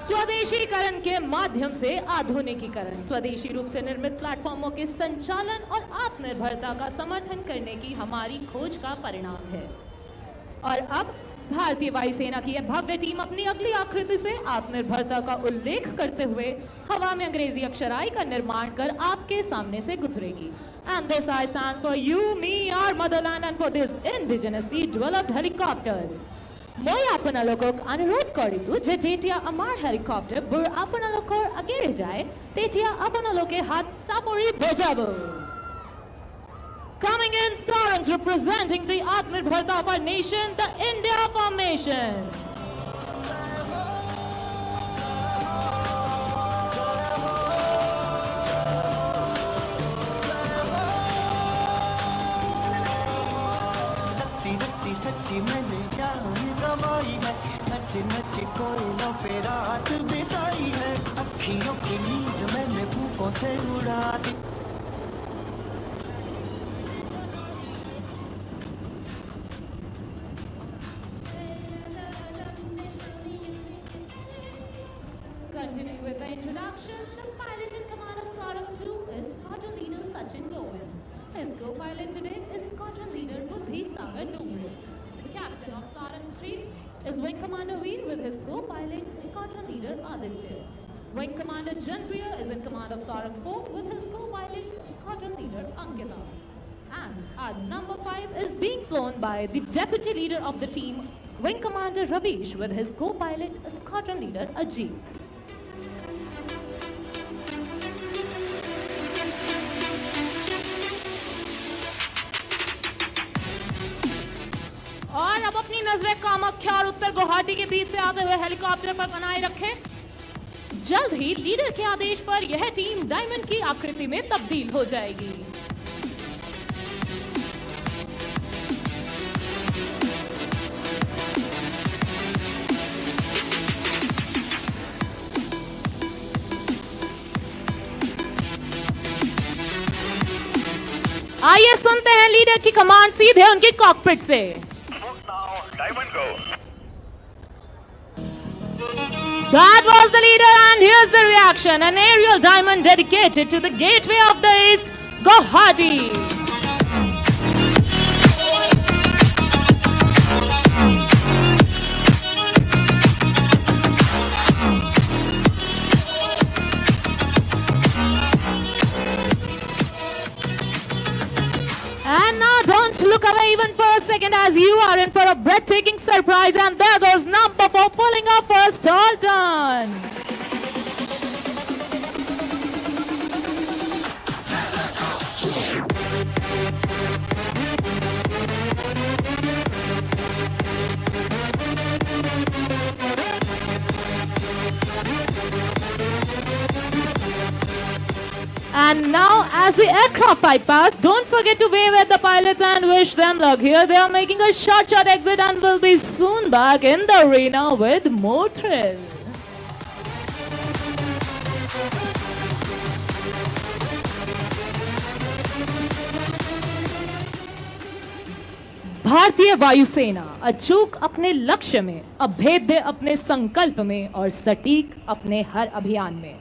स्वदेशीकरण के माध्यम से आधुनिकीकरण, स्वदेशी रूप से निर्मित प्लेटफॉर्मों के संचालन और आत्मनिर्भरता का समर्थन करने की हमारी खोज का परिणाम है। और अब भारतीय वायुसेना की यह भव्य टीम अपनी अगली आकृति से आत्मनिर्भरता का उल्लेख करते हुए हवा में अंग्रेजी अक्षराई का निर्माण कर आपके सामने से गुजरेगी। And this I stands for you, me, our motherland, and for this indigenously developed helicopters. মই আপোনালোকক অনুৰোধ কৰিছো যে যেতিয়া আমাৰ হেলিকপ্টাৰবোৰ আপোনালোকৰ আগেৰে যায় তেতিয়া আপোনালোকে হাত চাপৰি বজাব। Coming in, Sarangs representing the Atmanirbharta of our nation, the India formation. सच्ची मैंने जान गवाई है, नच नच कोयलों पे रात बिताई है, अखियों की नींद मैंने फूकों से उड़ा दी। Continuing with the introduction. his co-pilot today is Squadron Leader Buddhi Sagar Dumre. The captain of Sarang 3 is Wing Commander Veer with his co-pilot Squadron Leader Aditya. Wing Commander Janpriya is in command of Sarang 4 with his co-pilot Squadron Leader Ankita. And our number 5 is being flown by the deputy leader of the team, Wing Commander Ravish with his co-pilot Squadron Leader Ajit. और अब अपनी नजरें कामाख्या और उत्तर गुवाहाटी के बीच से आते हुए helicopter पर बनाए रखें। जल्द ही लीडर के आदेश पर यह टीम डायमंड की आकृति में तब्दील हो जाएगी। आइए सुनते हैं लीडर की कमांड सीधे उनके कॉकपिट से। That was the leader, and here's the reaction. An aerial diamond dedicated to the gateway of the East, Guwahati. And now don't look away even for a second, as you are in for a breathtaking surprise, and there goes number 4 pulling off first all done. And now, as the aircraft bypass, don't forget to wave at the pilots and wish them luck. Here they are making a short exit and will be soon back in the arena with more thrill. भारतीय वायुसेना अचूक अपने लक्ष्य में, अभेद्य अपने संकल्प में और सटीक अपने हर अभियान में.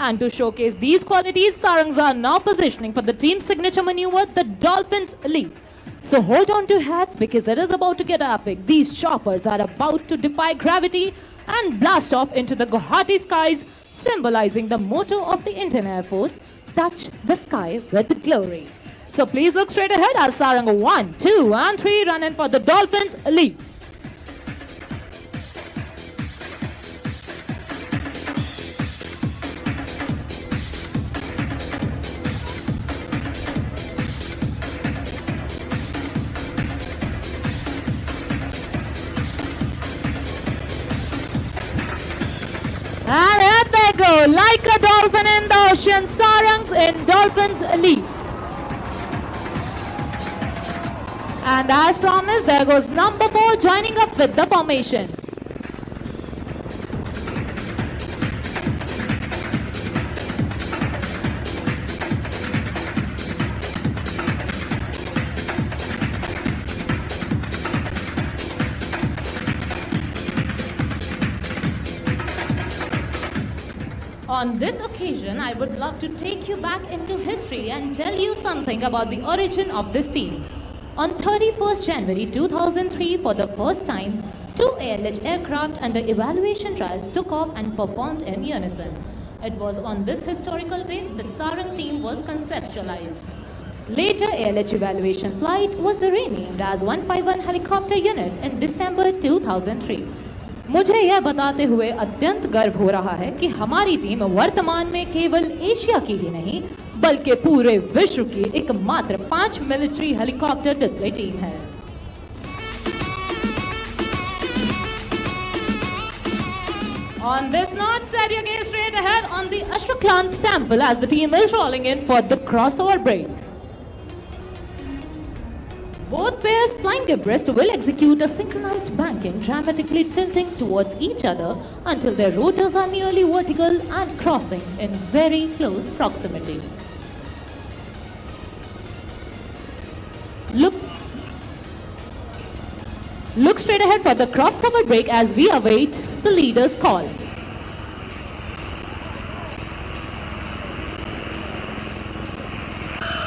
And to showcase these qualities, Sarangs are now positioning for the team signature maneuver, the Dolphins Leap. So hold on to your hats because it is about to get epic. These choppers are about to defy gravity and blast off into the Guwahati skies, symbolizing the motto of the Indian Air Force, touch the sky with glory. So please look straight ahead as Sarang 1, 2 and 3 run in for the Dolphins Leap. And here they go, like a dolphin in the ocean, Sarangs in Dolphins Leap. And as promised, there goes number 4 joining up with the formation. On this occasion, I would love to take you back into history and tell you something about the origin of this team. On 31st January 2003, for the first time, 2 ALH aircraft under evaluation trials took off and performed in unison. It was on this historical day that Sarang team was conceptualized. Later, ALH evaluation flight was renamed as 151 helicopter unit in December 2003. मुझे यह बताते हुए अत्यंत गर्व हो रहा है कि हमारी टीम वर्तमान में केवल एशिया की ही नहीं बल्कि पूरे विश्व की एकमात्र 5 मिलिट्री हेलीकॉप्टर डिस्प्ले टीम है. On this note, set your gaze straight ahead on the Ashwakant temple as the team is rolling in for the crossover break. Both pairs flying abreast will execute a synchronized banking, dramatically tilting towards each other until their rotors are nearly vertical and crossing in very close proximity. Look straight ahead for the crossover break as we await the leader's call.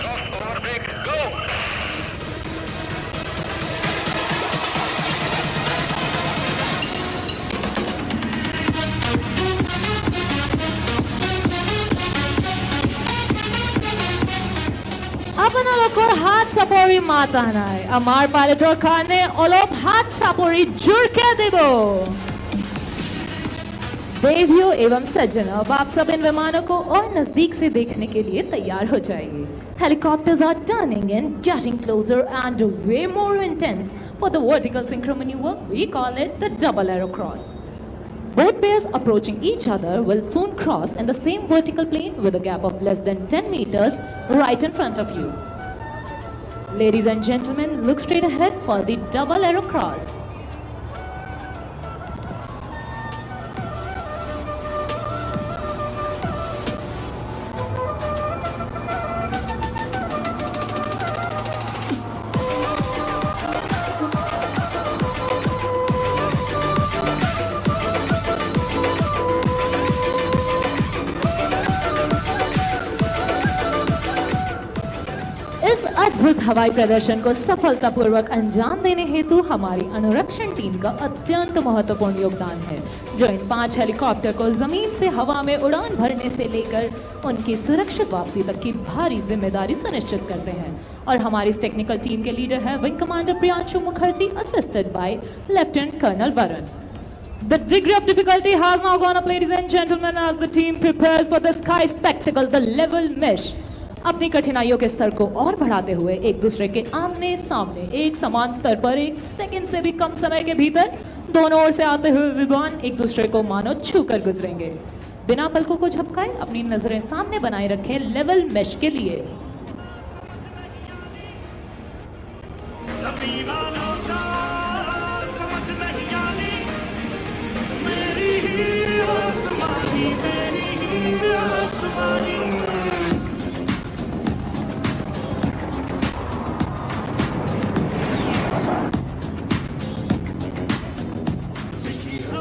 Crossover break, go! और हाथ চাপৰি মাতা নাই আমাৰ পাইলটৰ কাৰণে অলপ হাত চাপৰি জোৰকে দিব देवियों एवं सज्जनों अब आप सब इन विमानों को और नजदीक से देखने के लिए तैयार हो जाइए Helicopters are turning and getting closer and way more intense for the vertical synchro maneuver. We call it the double arrow cross. Both pairs approaching each other will soon cross in the same vertical plane with a gap of less than 10 meters right in front of you. Ladies and gentlemen, look straight ahead for the double arrow cross. इस अद्भुत हवाई प्रदर्शन को सफलतापूर्वक अंजाम देने हेतु हमारी अनुरक्षण टीम का अत्यंत महत्वपूर्ण योगदान है जो इन 5 हेलीकॉप्टर को जमीन से हवा में उड़ान भरने से लेकर उनकी सुरक्षित वापसी तक की भारी जिम्मेदारी सुनिश्चित करते हैं और हमारी इस टेक्निकल टीम के लीडर है wing commander Priyanshu Mukherjee assisted by lieutenant colonel Varun The degree of difficulty has now gone up, ladies and gentlemen, as the team prepares for the sky spectacle, the level mesh. अपनी कठिनाइयों के स्तर को और बढ़ाते हुए एक दूसरे के आमने सामने एक समान स्तर पर एक सेकंड से भी कम समय के भीतर दोनों ओर से आते हुए विमान एक दूसरे को मानो छू कर गुजरेंगे बिना पलकों को झपकाए अपनी नजरें सामने बनाए रखें लेवल मेश के लिए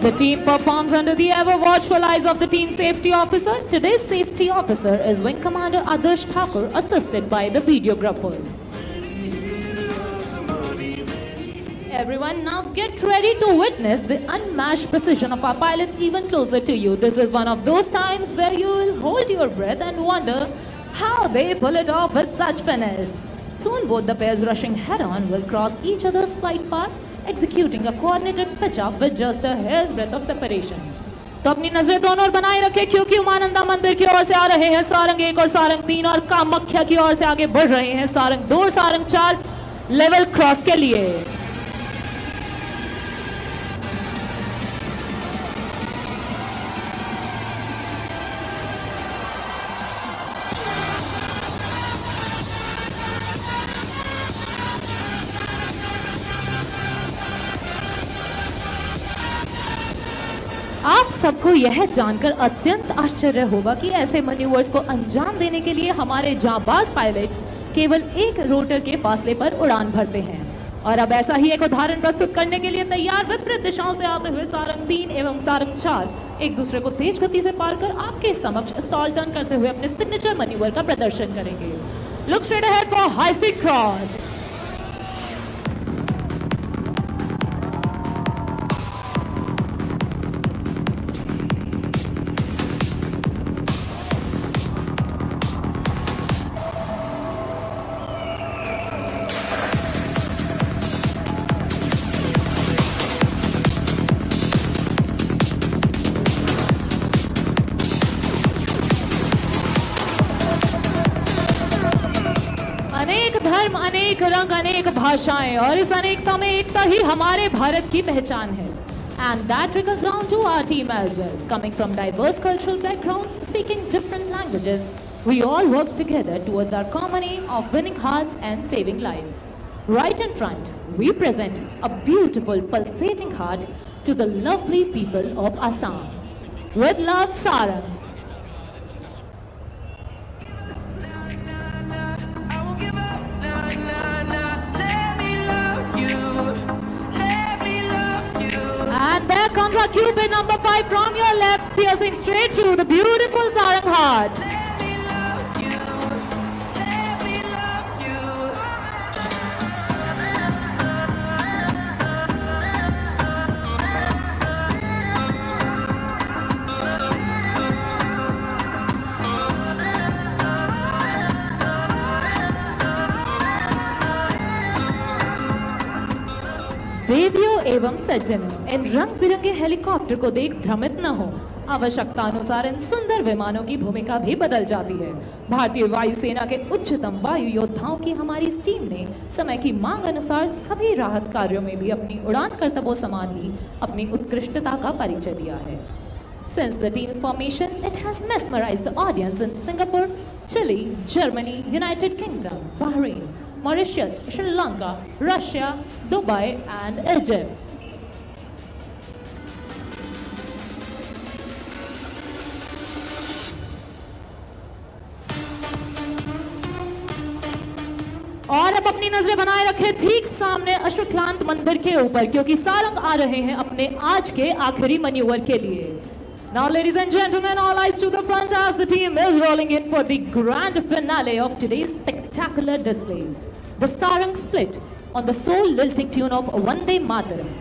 The team performs under the ever-watchful eyes of the team safety officer. Today's safety officer is Wing Commander Adarsh Thakur, assisted by the videographers. Everyone, now get ready to witness the unmatched precision of our pilots even closer to you. This is one of those times where you will hold your breath and wonder how they pull it off with such finesse. Soon both the pairs rushing head-on will cross each other's flight path, executing a coordinated pitch-up with just a hair's breadth of separation. तो अपनी नजरें दोनों ओर बनाए रखें क्योंकि उमानंदा मंदिर की ओर से आ रहे हैं सारंग 1 और सारंग 3 और कामाख्या की ओर से आगे बढ़ रहे हैं सारंग 2 और सारंग 4 लेवल क्रॉस के लिए आप सबको यह जानकर अत्यंत आश्चर्य होगा कि ऐसे मैन्यूवर्स को अंजाम देने के लिए हमारे जांबाज पायलट केवल एक रोटर के फासले पर उड़ान भरते हैं और अब ऐसा ही एक उदाहरण प्रस्तुत करने के लिए तैयार विपरीत दिशाओं से आते हुए सारंग 3 एवं सारंग 4 एक दूसरे को तेज गति से पार कर आपके समक्ष स्टॉल टर्न करते हुए अपने सिग्नेचर मैन्यूवर का प्रदर्शन करेंगे look straight ahead for high speed cross अनेक रंग अनेक भाषाएं और इस अनेकता में एकता ही हमारे भारत की पहचान है and that trickles down to our team as well coming from diverse cultural backgrounds speaking different languages we all work together towards our common aim of winning hearts and saving lives right in front we present a beautiful pulsating heart to the lovely people of Assam with love sarangs And there comes our Cupid number 5 from your left, piercing straight through the beautiful Sarang heart. देवियों एवं सज्जनों, इन रंग बिरंगे helicopter को देख भ्रमित न हो। आवश्यकता अनुसार इन सुंदर विमानों की भूमिका भी बदल जाती है। भारतीय वायुसेना के उच्चतम वायु योद्धाओं की हमारी इस टीम ने समय की मांग अनुसार सभी राहत कार्यों में भी अपनी उड़ान कर्तव्यों समान ही अपनी उत्कृष्टता का परिचय दिया है। Since the team's formation, it has mesmerized the audience in Singapore, Chile, Germany, United Kingdom, Bahrain, Mauritius, Sri Lanka, Russia, Dubai, and Egypt. और अब अपनी नजरें बनाए रखें ठीक सामने अश्वक्लांत मंदिर के ऊपर, क्योंकि सारंग आ रहे हैं अपने आज के आखिरी मैन्यूवर के लिए। Now, ladies and gentlemen, all eyes to the front as the team is rolling in for the grand finale of today's spectacular display. The sarang split on the soul-lilting tune of Vande Mataram.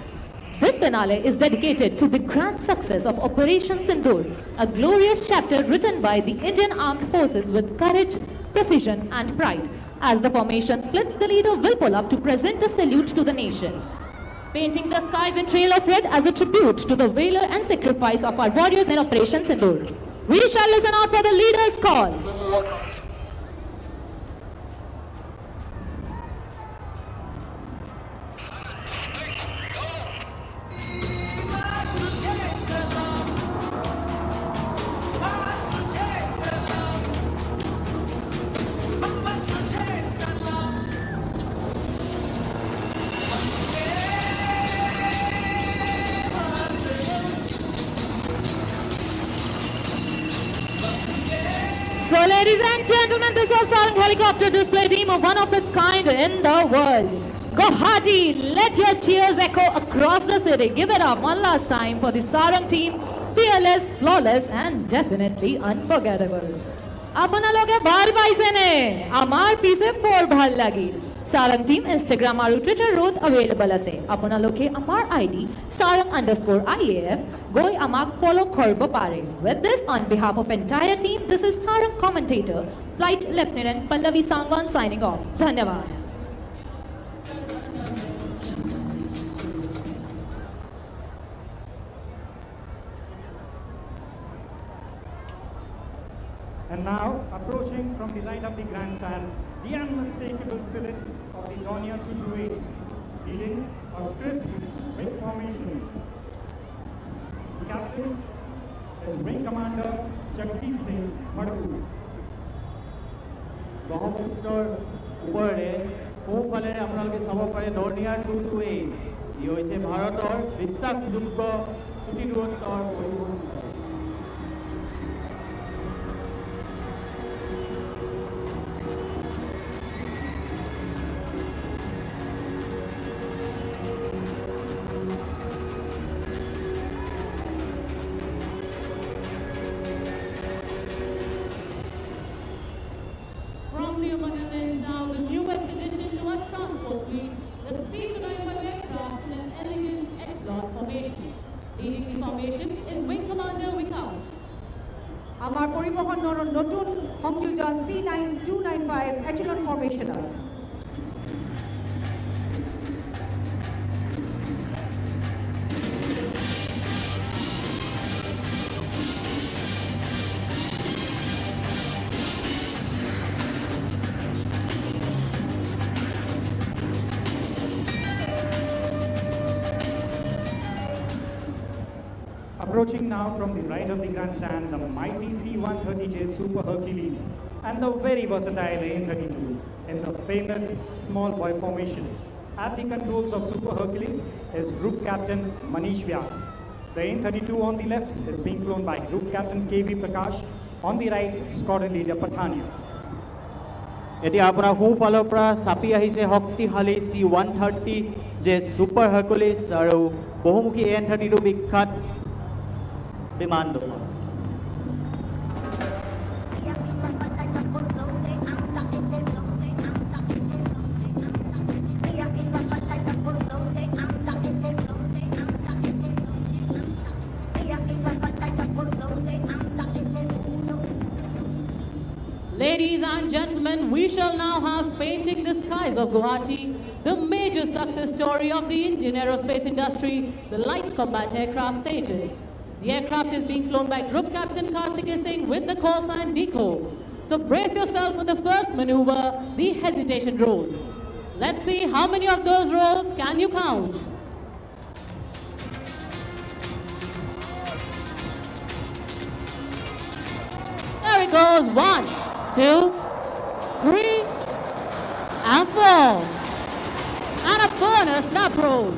This finale is dedicated to the grand success of Operation Sindoor, a glorious chapter written by the Indian Armed Forces with courage, precision, and pride. As the formation splits, the leader will pull up to present a salute to the nation, painting the skies in trail of red as a tribute to the valor and sacrifice of our warriors in Operation Sindoor. We shall listen out for the leader's call. So, ladies and gentlemen, this was Sarang Helicopter Display Team, one of its kind in the world. Guwahati, let your cheers echo across the city. Give it up one last time for the Sarang team. Fearless, flawless, and definitely unforgettable. আপোনালোকে ভাল পাইছেনে? আমাৰ পিছে বৰ ভাল লাগিল। Sarang team Instagram আৰু Twitter ত available আছে। আপোনালোকে আমাৰ ID sarang_IAF গৈ আমাক follow কৰিব পাৰে। With this, on behalf of entire team, this is Sarang commentator, Flight Lieutenant Pallavi Sangwan signing off. धन्यवाद। And now, approaching from the right of the grandstand, the unmistakable silhouette of the Dornier 228, leading a crisp wing formation. The captain is Wing Commander Jagjeet Singh Madhu. ব্ৰহ্মপুত্ৰৰ ওপৰেৰে সোঁফালেৰে আপোনালোকে চাব পাৰে Dornier 228। ই হৈছে ভাৰতৰ বিশ্বাসযোগ্য চুটি দূৰত্বৰ পৰিবহণ। From the abundant now the newest addition to our transport fleet, the C-295 aircraft in an elegant X-class formation. Leading the formation is Wing Commander Vikas. আমাৰ পৰিবহণৰ নতুন সংযোজন C9295 Echelon Formationer। Approaching now from the right of the grandstand, the mighty C-130J Super Hercules and the very versatile AN-32 in the famous small boy formation. At the controls of Super Hercules is Group Captain Manish Vyas. The AN-32 on the left is being flown by Group Captain KV Prakash. On the right, Squadron Leader Pathania. এতিয়া আপোনাৰ সোঁফালৰ পৰা চাপি আহিছে শক্তিশালী C-130 যে super হাৰ্কুলিছ আৰু বহুমুখী AN-32 বিখ্যাত বিমান দুখন। Ladies and and gentlemen, we shall now have Painting the Skies of Guwahati, the major success story of the Indian aerospace industry, the light combat aircraft Tejas. The aircraft is being flown by Group Captain Karthik Singh with the call sign DECO. So brace yourself for the first maneuver, the hesitation roll. Let's see how many of those rolls can you count. There it goes, 1, 2, 3, and 4. And a bonus snap roll.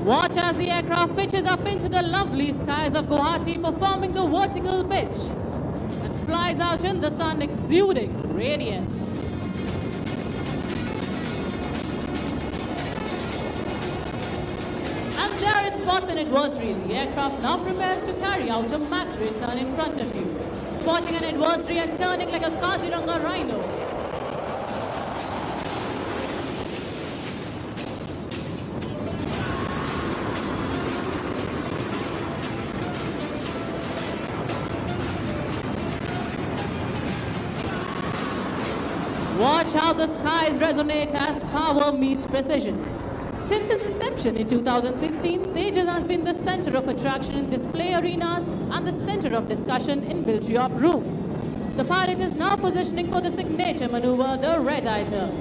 Watch as the aircraft pitches up into the lovely skies of Guwahati, performing the vertical pitch and flies out in the sun, exuding radiance. And there it spots an adversary. The aircraft now prepares to carry out a max return in front of you, spotting an adversary and turning like a Kaziranga rhino. Watch how the skies resonate as power meets precision. Since its inception in 2016, Tejas has been the center of attraction in display arenas and the center of discussion in military op rooms. The pilot is now positioning for the signature maneuver, the red-eye turn.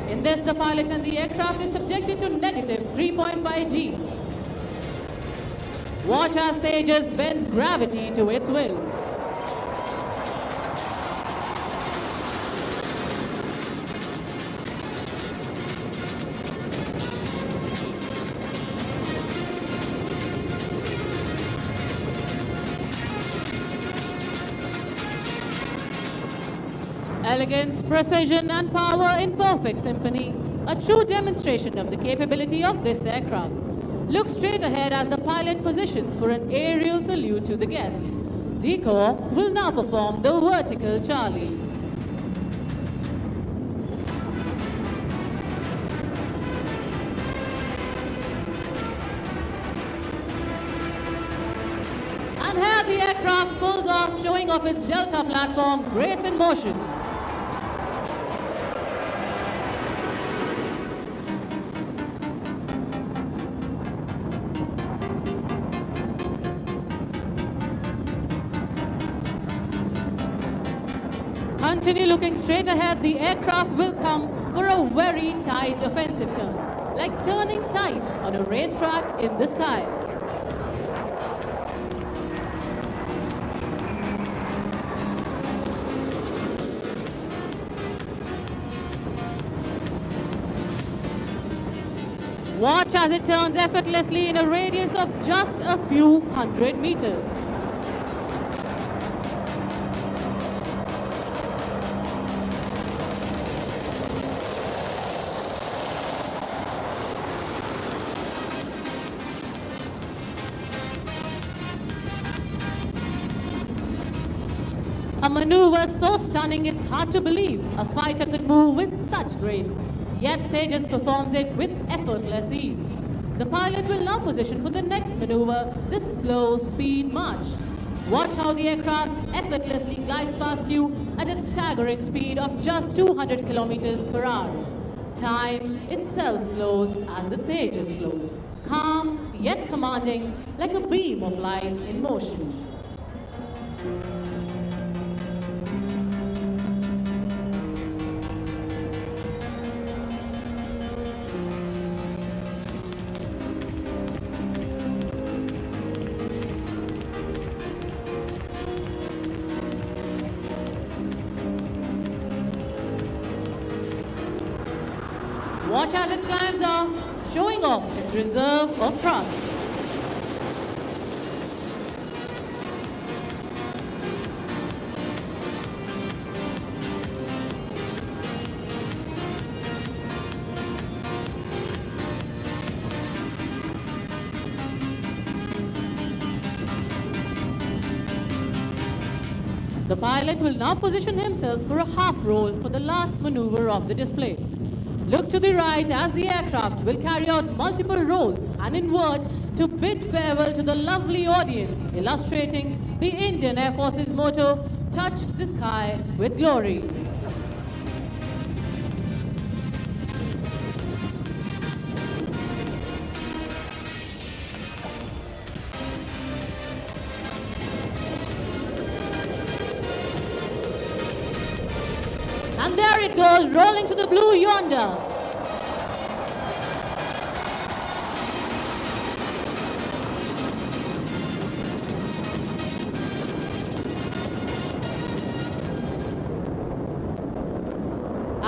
In this, the pilot and the aircraft is subjected to negative 3.5 G. Watch as Tejas bends gravity to its will. Elegance, precision, and power in perfect symphony. A true demonstration of the capability of this aircraft. Look straight ahead as the pilot positions for an aerial salute to the guests. DECO will now perform the vertical Charlie. And here the aircraft pulls off, showing off its Delta platform, grace in motion. Continue looking straight ahead, the aircraft will come for a very tight offensive turn, like turning tight on a racetrack in the sky. Watch as it turns effortlessly in a radius of just a few hundred meters. A maneuver so stunning it's hard to believe a fighter could move with such grace. Yet Tejas performs it with effortless ease. The pilot will now position for the next maneuver, the slow speed march. Watch how the aircraft effortlessly glides past you at a staggering speed of just 200 kilometers per hour. Time itself slows as the Tejas flows, calm yet commanding, like a beam of light in motion. Watch as it climbs up, showing off its reserve of thrust. The pilot will now position himself for a half roll for the last maneuver of the display. Look to the right as the aircraft will carry out multiple rolls and invert to bid farewell to the lovely audience, illustrating the Indian Air Force's motto, touch the sky with glory. And there it goes, rolling to the blue yonder.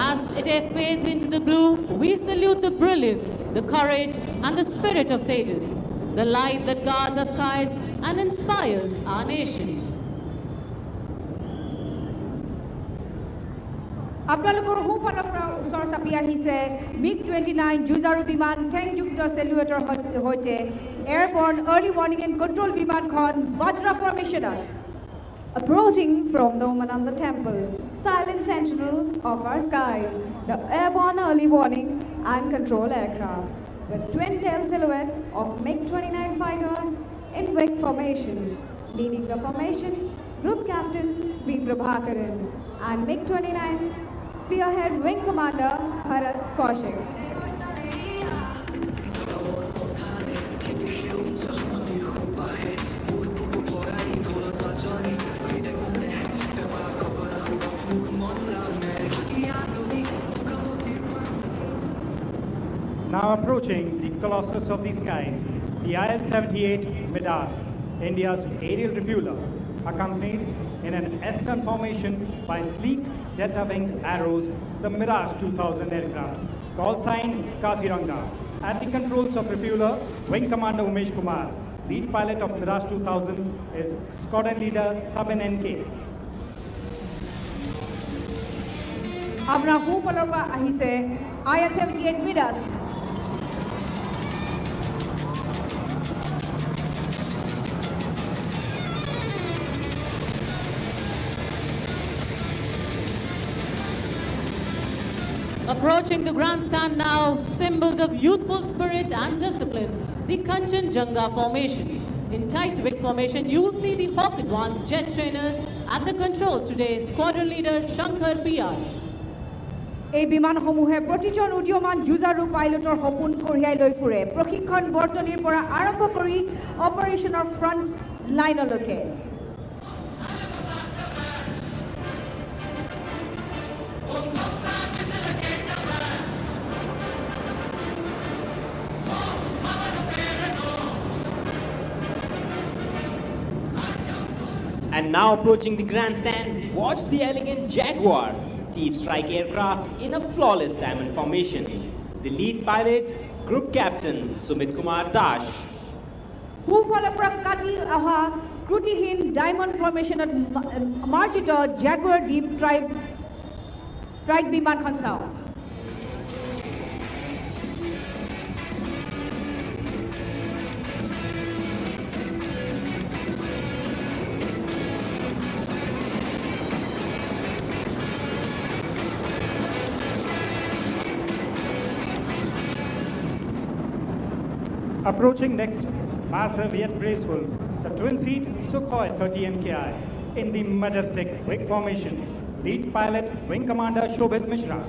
As it fades into the blue, we salute the brilliance, the courage, and the spirit of Tejas, the light that guards our skies and inspires our nation. আপোনালোকৰ সোঁফালৰ পৰা ওচৰ চাপি আহিছে MiG-29 যুঁজাৰু বিমান ঠেংযুক্ত চেলুৱেটৰ সৈতে এয়াৰবৰ্ন early warning and control বিমানখন bajra ফৰ্মেশ্যনত। Approaching from the Umananda temple, silent sentinel of our skies, the airborne early warning and control aircraft, with twin-tail silhouette of MiG-29 fighters in wing formation. Leading the formation, Group Captain V. Prabhakaran and MiG-29 Spearhead Wing Commander Bharat Kaushik. Now approaching the Colossus of the skies, the IL-78 Midas, India's aerial refueler, accompanied in an S-turn formation by sleek delta-winged arrows, the Mirage 2000 aircraft, call sign Kaziranga. At the controls of refueler, Wing Commander Umesh Kumar. Lead pilot of Mirage 2000 is Squadron Leader Sabin NK. আপোনাৰ সোঁফালৰ পৰা আহিছে IL-78 Midas। Approaching the grandstand now, symbols of youthful spirit and discipline, the Kanchenjunga formation. In tight wing formation, you will see the Hawk Advanced jet trainers at the controls today, squadron leader Shankar PR. এই বিমানসমূহে প্ৰতিজন উদীয়মান যুঁজাৰু পাইলটৰ সপোন কঢ়িয়াই লৈ ফুৰে প্ৰশিক্ষণ বৰ্তনীৰ পৰা আৰম্ভ কৰি অপাৰেশ্যনৰ front লাইনলৈকে। And now approaching the grandstand, watch the elegant Jaguar deep strike aircraft in a flawless diamond formation. The lead pilot, Group Captain Sumit Kumar Dash. সোঁফালৰ পৰা কাটি অহা ত্ৰুটিহীন ডায়মণ্ড ফৰ্মেশ্যনত মাৰ্জিত জাগুৱাৰ ডিপ ট্ৰাইক বিমানখন চাওক। Approaching next, massive yet graceful, the twin-seat Sukhoi 30 MKI in the majestic wing formation. Lead pilot, Wing Commander Shobhit Mishra.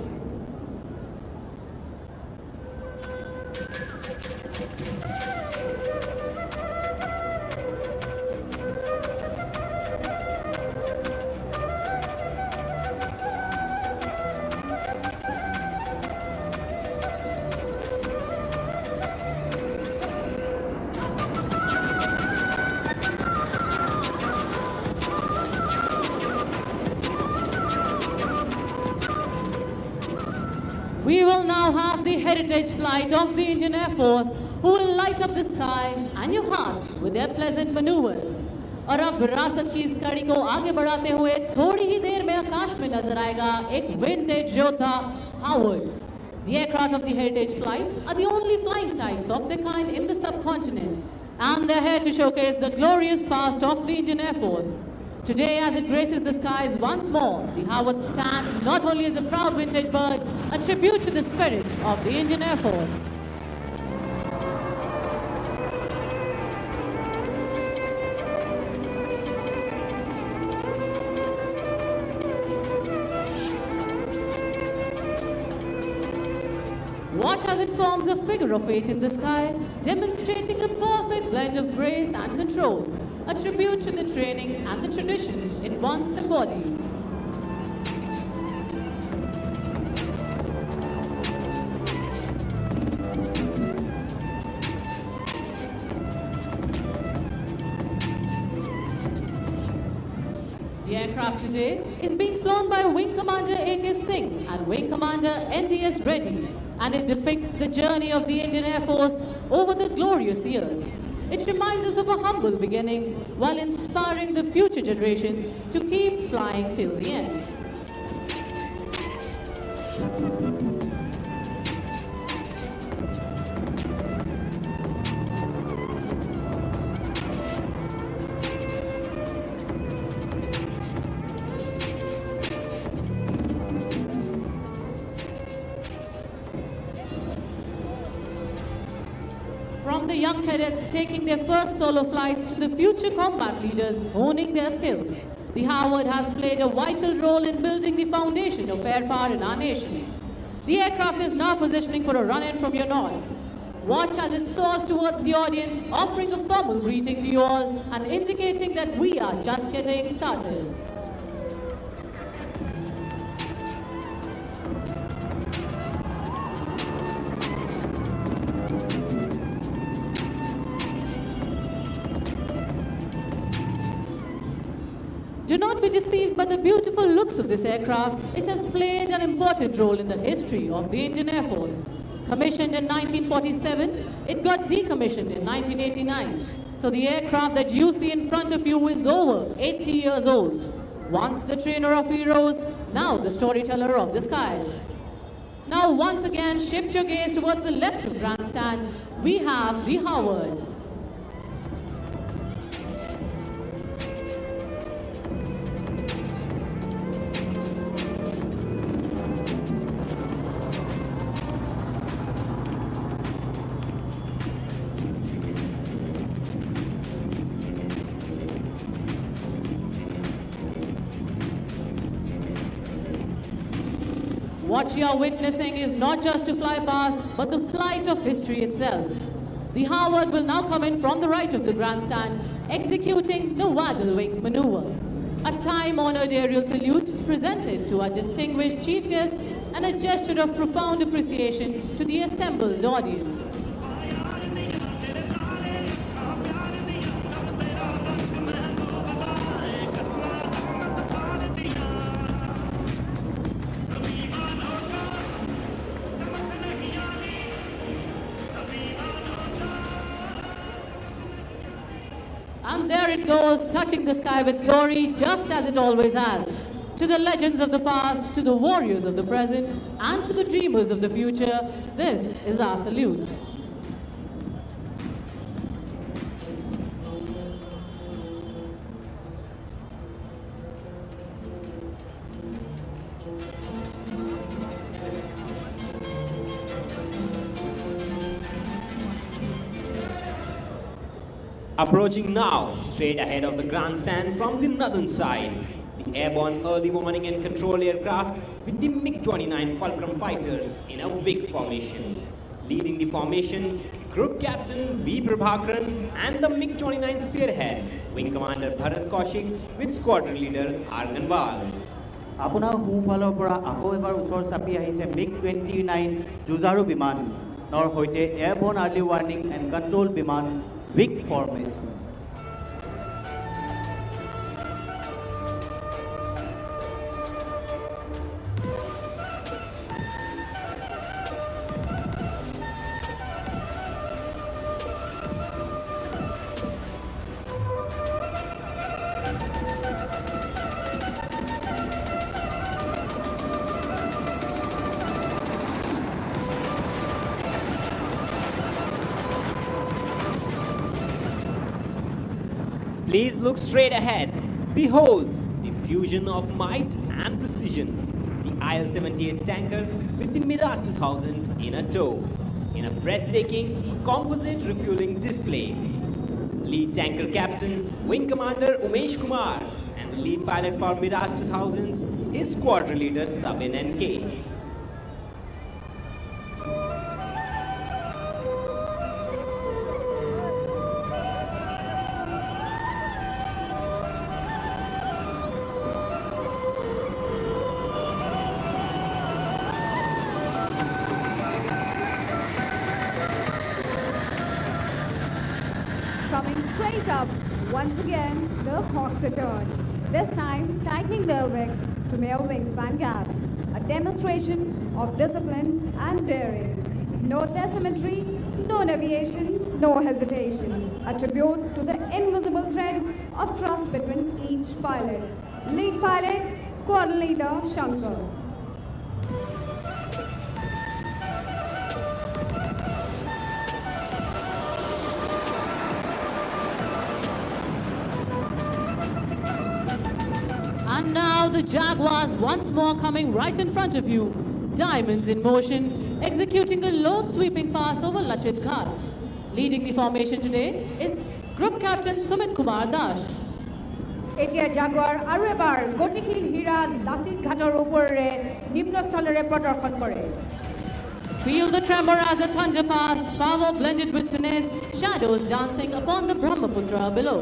We will now have the heritage flight of the Indian Air Force, who will light up the sky and your hearts with their pleasant maneuvers. और अब विरासत की इस कड़ी को आगे बढ़ाते हुए थोड़ी ही देर में आकाश में नजर आएगा एक विंटेज योद्धा Howard. The aircraft of the heritage flight are the only flying types of their kind in the subcontinent, and they're here to showcase the glorious past of the Indian Air Force. Today, as it graces the skies once more, the Howard stands not only as a proud vintage bird, a tribute to the spirit of the Indian Air Force. Watch as it forms a figure of 8 in the sky, demonstrating a perfect blend of grace and control, a tribute to the training and the traditions it once embodied. The aircraft today is being flown by Wing Commander A.K. Singh and Wing Commander N.D.S. Reddy, and it depicts the journey of the Indian Air Force over the glorious years. It reminds us of our humble beginnings while inspiring the future generations to keep flying till the end. From the young cadets taking their first solo flights to the future combat leaders honing their skills, the Howard has played a vital role in building the foundation of air power in our nation. The aircraft is now positioning for a run-in from your north. Watch as it soars towards the audience, offering a formal greeting to you all and indicating that we are just getting started. Do not be deceived by the beautiful looks of this aircraft. It has played an important role in the history of the Indian Air Force. Commissioned in 1947, it got decommissioned in 1989. So the aircraft that you see in front of you is over 80 years old. Once the trainer of heroes, now the storyteller of the skies. Now once again, shift your gaze towards the left of grandstand. We have the Howard. What you are witnessing is not just a fly past, but the flight of history itself. The Howard will now come in from the right of the grandstand, executing the waggle wings maneuver. A time-honored aerial salute presented to our distinguished chief guest and a gesture of profound appreciation to the assembled audience. And there it goes, touching the sky with glory, just as it always has. To the legends of the past, to the warriors of the present, and to the dreamers of the future, this is our salute. Approaching now, straight ahead of the grandstand from the northern side, the airborne early warning and control aircraft with the MiG-29 Fulcrum fighters in a big formation. Leading the formation, Group Captain V. Prabhakaran and the MiG-29 spearhead, Wing Commander Bharat Kaushik with Squadron Leader Arganwal. আপোনাৰ সোঁফালৰ পৰা আকৌ এবাৰ ওচৰ চাপি আহিছে MiG-29 যুঁজাৰু বিমানৰ সৈতে এয়াৰবৰ্ন আৰ্লি ৱাৰ্ণিং এণ্ড কণ্ট্ৰল বিমান Big formation. Please look straight ahead. Behold the fusion of might and precision. The IL-78 tanker with the Mirage 2000 in a tow, in a breathtaking composite refueling display. Lead tanker captain, Wing Commander Umesh Kumar, and the lead pilot for Mirage 2000s is squadron leader Sabin NK. Once again, the Hawks return, this time tightening their wing to mere wingspan gaps, a demonstration of discipline and daring. No asymmetry, no deviation, no hesitation, a tribute to the invisible thread of trust between each pilot. Lead pilot, squadron leader Shankar. And now the Jaguars once more coming right in front of you. Diamonds in motion, executing a low sweeping pass over Lachit Ghat. Leading the formation today is Group Captain Sumit Kumar Dash. এতিয়া Jaguar আৰু এবাৰ গতিশীল হীৰা লাচিত ঘাটৰ ওপৰেৰে নিম্নস্থলেৰে প্ৰদৰ্শন কৰে। Feel the tremor as the thunder passed, power blended with finesse, shadows dancing upon the Brahmaputra below.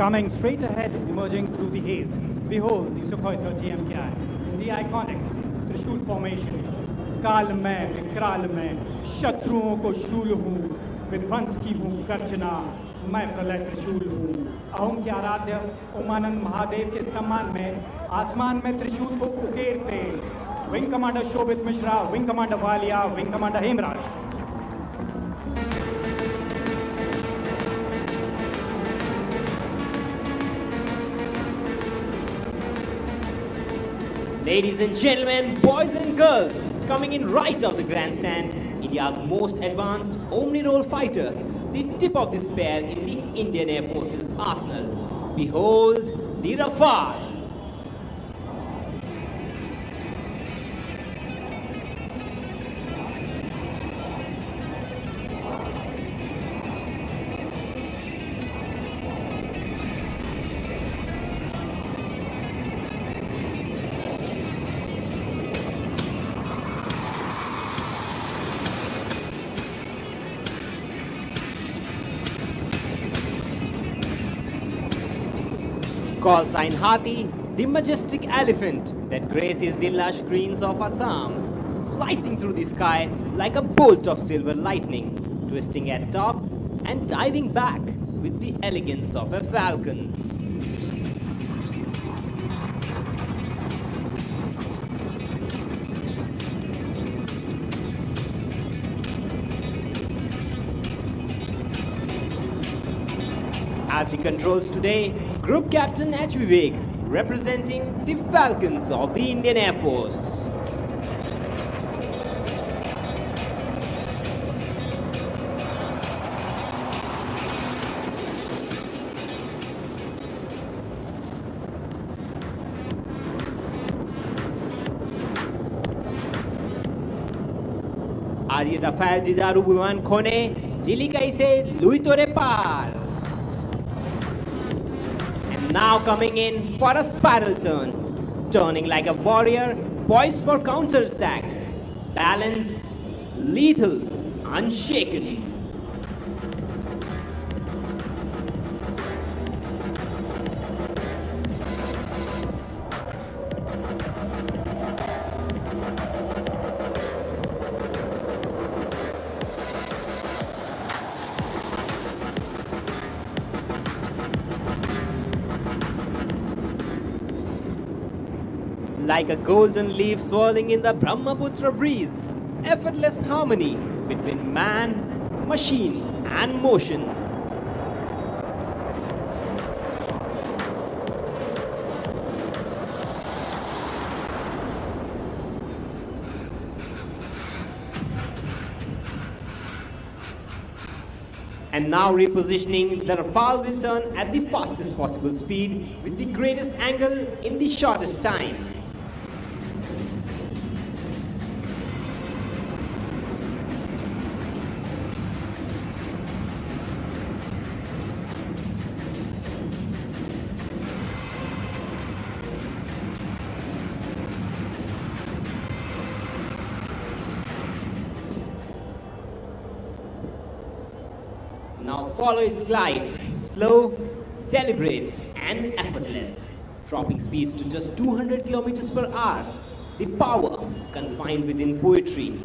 Coming straight ahead, emerging through the haze, behold the Sukhoi 30 MKI in the iconic Trishul formation. काल में विकराल में शत्रुओं को शूल हूँ, विध्वंस की हूँ गर्जना, मैं प्रलय त्रिशूल हूँ। अहोम के आराध्य उमानंद महादेव के सम्मान में आसमान में त्रिशूल को उकेरते wing commander Shobhit Mishra, wing commander Walia, wing commander Hemraj. Ladies and gentlemen, boys and girls, coming in right of the grandstand, India's most advanced omni-role fighter, the tip of the spear in the Indian Air Force's arsenal. Behold the Rafale. Call sign Hathi, the majestic elephant that graces the lush greens of Assam, slicing through the sky like a bolt of silver lightning, twisting at top and diving back with the elegance of a falcon. At the controls today, Group Captain H. Vivek, representing the Falcons of the Indian Air Force. आज ये Rafale जुझारू विमान खोने चिलिका से Louis तोरे पार. Now coming in for a spiral turn, turning like a warrior, poised for counterattack, balanced, lethal, unshaken. Like a golden leaf swirling in the Brahmaputra breeze, effortless harmony between man, machine and motion. And now repositioning, the Rafale will turn at the fastest possible speed with the greatest angle in the shortest time. Now follow its glide, slow, deliberate, and effortless, dropping speeds to just 200 kilometers per hour. The power confined within poetry.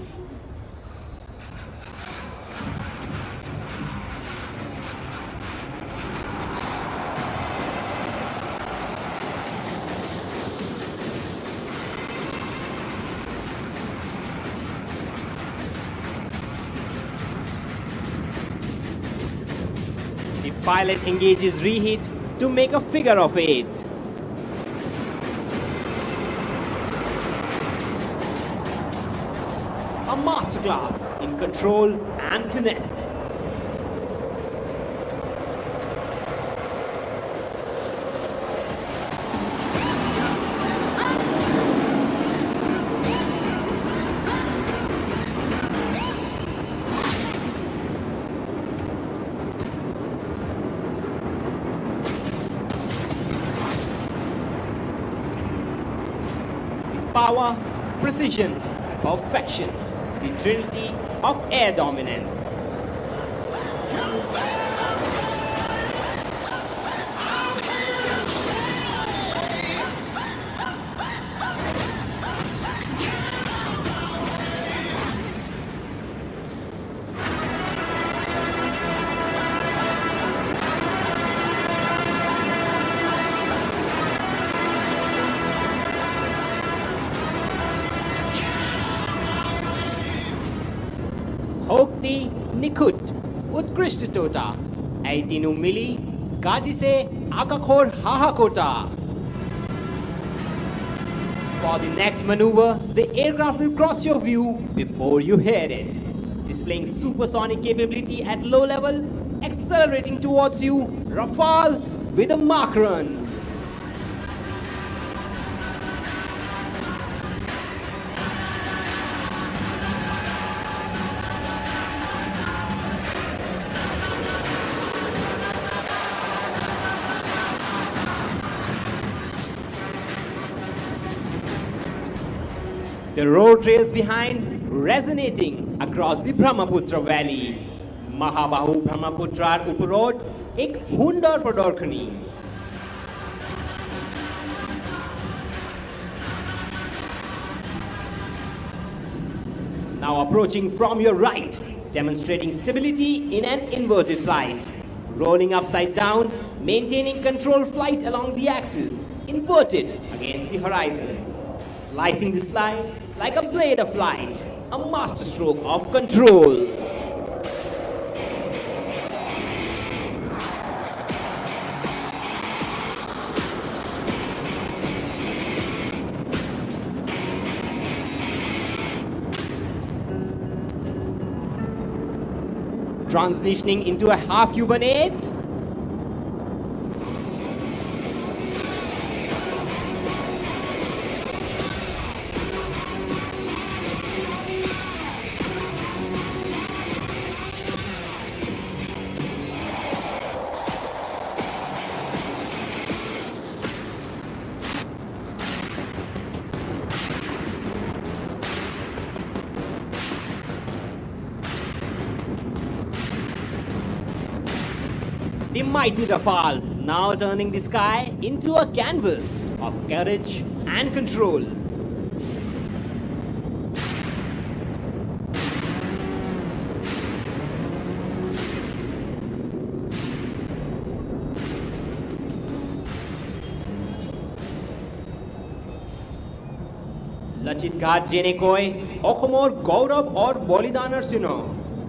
The pilot engages reheat to make a figure of eight. A masterclass in control and finesse. Power, precision, perfection, the trinity of air dominance. होक्ति निखुट उत्कृष्ट टोटा ऐतिनु मिली गाजी से आकाखोर हाहाकोटा. For the next maneuver, the aircraft will cross your view before you hear it, displaying supersonic capability at low level, accelerating towards you, Rafale with a Mach run. The road trails behind, resonating across the Brahmaputra valley. Mahabahu Brahmaputra Uparod, ek hundar Prodorkhani. Now approaching from your right, demonstrating stability in an inverted flight. Rolling upside down, maintaining controlled flight along the axis, inverted against the horizon. Slicing the sky like a blade of light, a masterstroke of control. Transitioning into a half Cubanate. The mighty Rafale now turning the sky into a canvas of courage and control. Lachit Ghat Jenekoi, Okhomor Gaurav or Bolidanar Sino,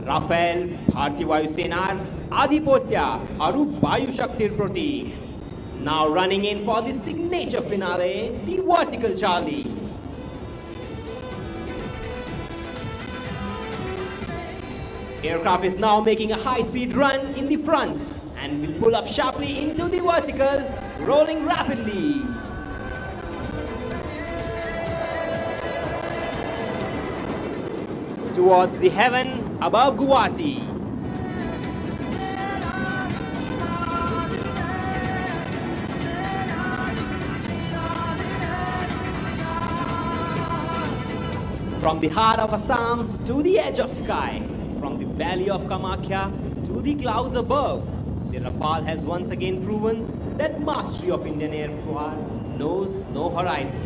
Rafael, Bharatiya Vayu Senar, Adipotya, Aru Vayu Shaktir Pratik. Now running in for the signature finale, the vertical Charlie. Aircraft is now making a high-speed run in the front and will pull up sharply into the vertical, rolling rapidly. Towards the heaven above Guwahati. From the heart of Assam to the edge of sky, from the valley of Kamakya to the clouds above. The Rafale has once again proven that mastery of Indian aircraft knows no horizon.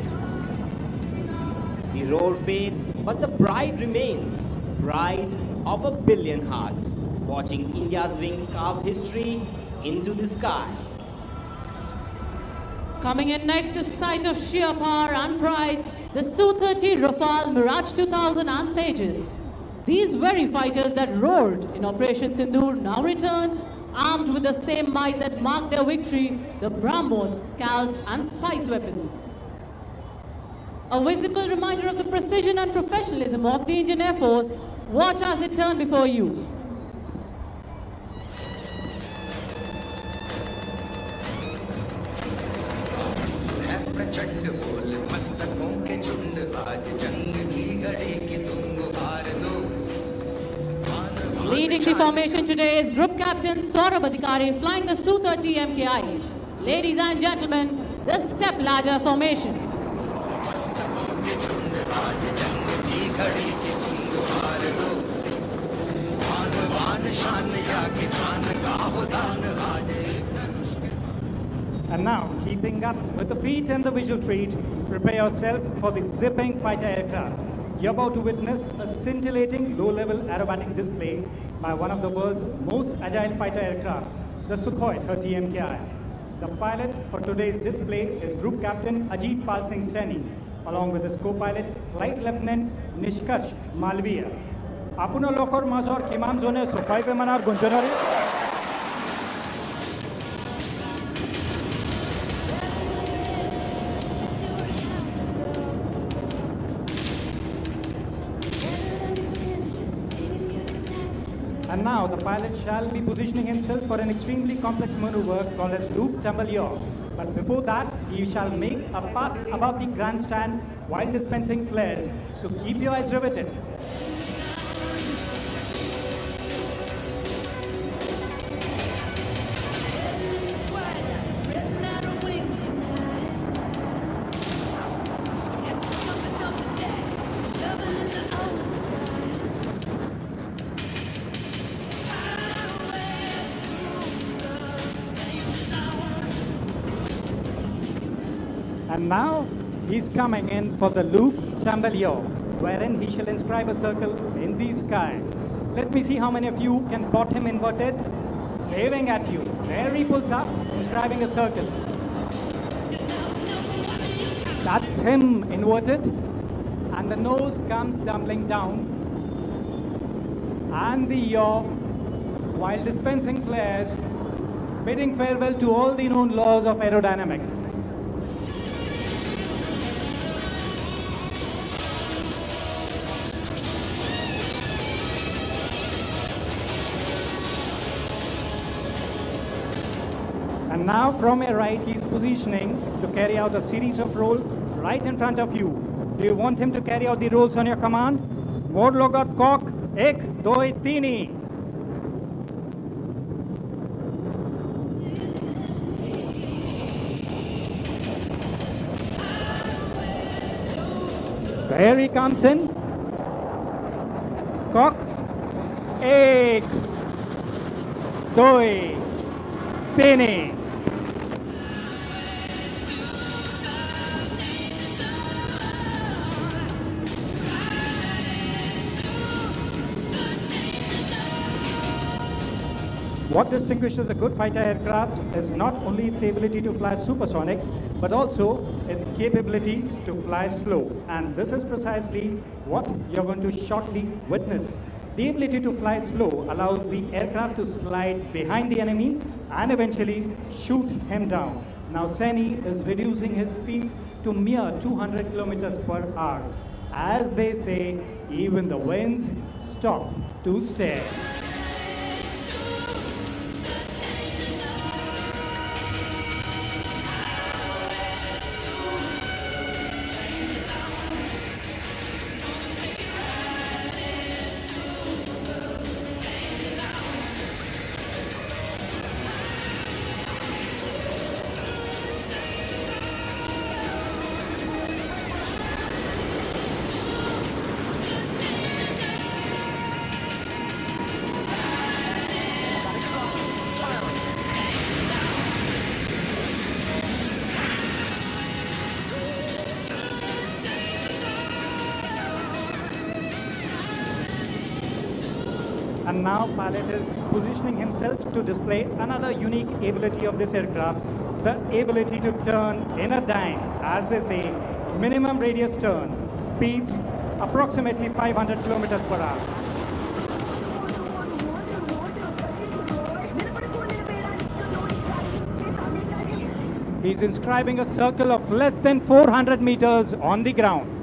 The roar fades, but the pride remains. Pride of a billion hearts, watching India's wings carve history into the sky. Coming in next is sight of sheer power and pride, the Su-30 Rafale Mirage 2000 and Tejas. These very fighters that roared in Operation Sindoor now return, armed with the same might that marked their victory, the BrahMos, Scalp and Spice weapons. A visible reminder of the precision and professionalism of the Indian Air Force. Watch as they turn before you. Leading the formation today is Group Captain Saurabh Adhikari flying the Su-30 MKI. Ladies and gentlemen, the step ladder formation. And now, keeping up with the beat and the visual treat, prepare yourself for the zipping fighter aircraft. You're about to witness a scintillating low-level aerobatic display by one of the world's most agile fighter aircraft, the Sukhoi 30 MKI. The pilot for today's display is Group Captain Ajit Pal Singh Saini, along with his co-pilot, Flight Lieutenant Nishkarsh Malviya. Apuna lokor mazor kiman zone Sukhoi pe manar gunjonare. And now the pilot shall be positioning himself for an extremely complex maneuver called as loop tumble yaw. But before that, he shall make a pass above the grandstand while dispensing flares. So keep your eyes riveted. And now he's coming in for the loop tumble yaw, wherein he shall inscribe a circle in the sky. Let me see how many of you can spot him inverted, waving at you. There he pulls up, inscribing a circle. That's him inverted, and the nose comes tumbling down, and the yaw, while dispensing flares, bidding farewell to all the known laws of aerodynamics. And now from your right, he's positioning to carry out a series of rolls right in front of you. Do you want him to carry out the rolls on your command? More logot cock, ek, doi, tini. There he comes in. Cock, ek, doi, tini. What distinguishes a good fighter aircraft is not only its ability to fly supersonic, but also its capability to fly slow. And this is precisely what you're going to shortly witness. The ability to fly slow allows the aircraft to slide behind the enemy and eventually shoot him down. Now Saini is reducing his speed to mere 200 kilometers per hour. As they say, even the winds stop to stare. And now pilot is positioning himself to display another unique ability of this aircraft, the ability to turn in a dime, as they say, minimum radius turn, speeds approximately 500 kilometers per hour. He's inscribing a circle of less than 400 meters on the ground.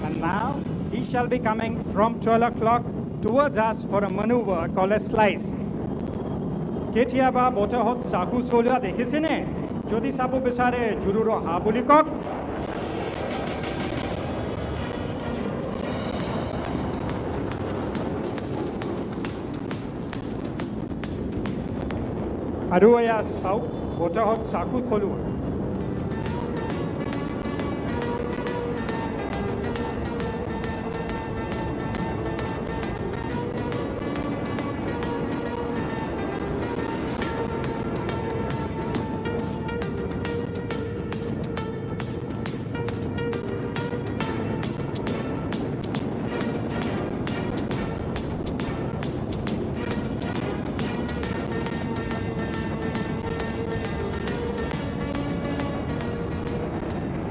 And now he shall be coming from 12 o'clock towards us for a maneuver called a slice. Ketiaba botahot saku solya dekhisine jodi sabu besare jururo habulikok. Aruaya sau botahot saku kholu.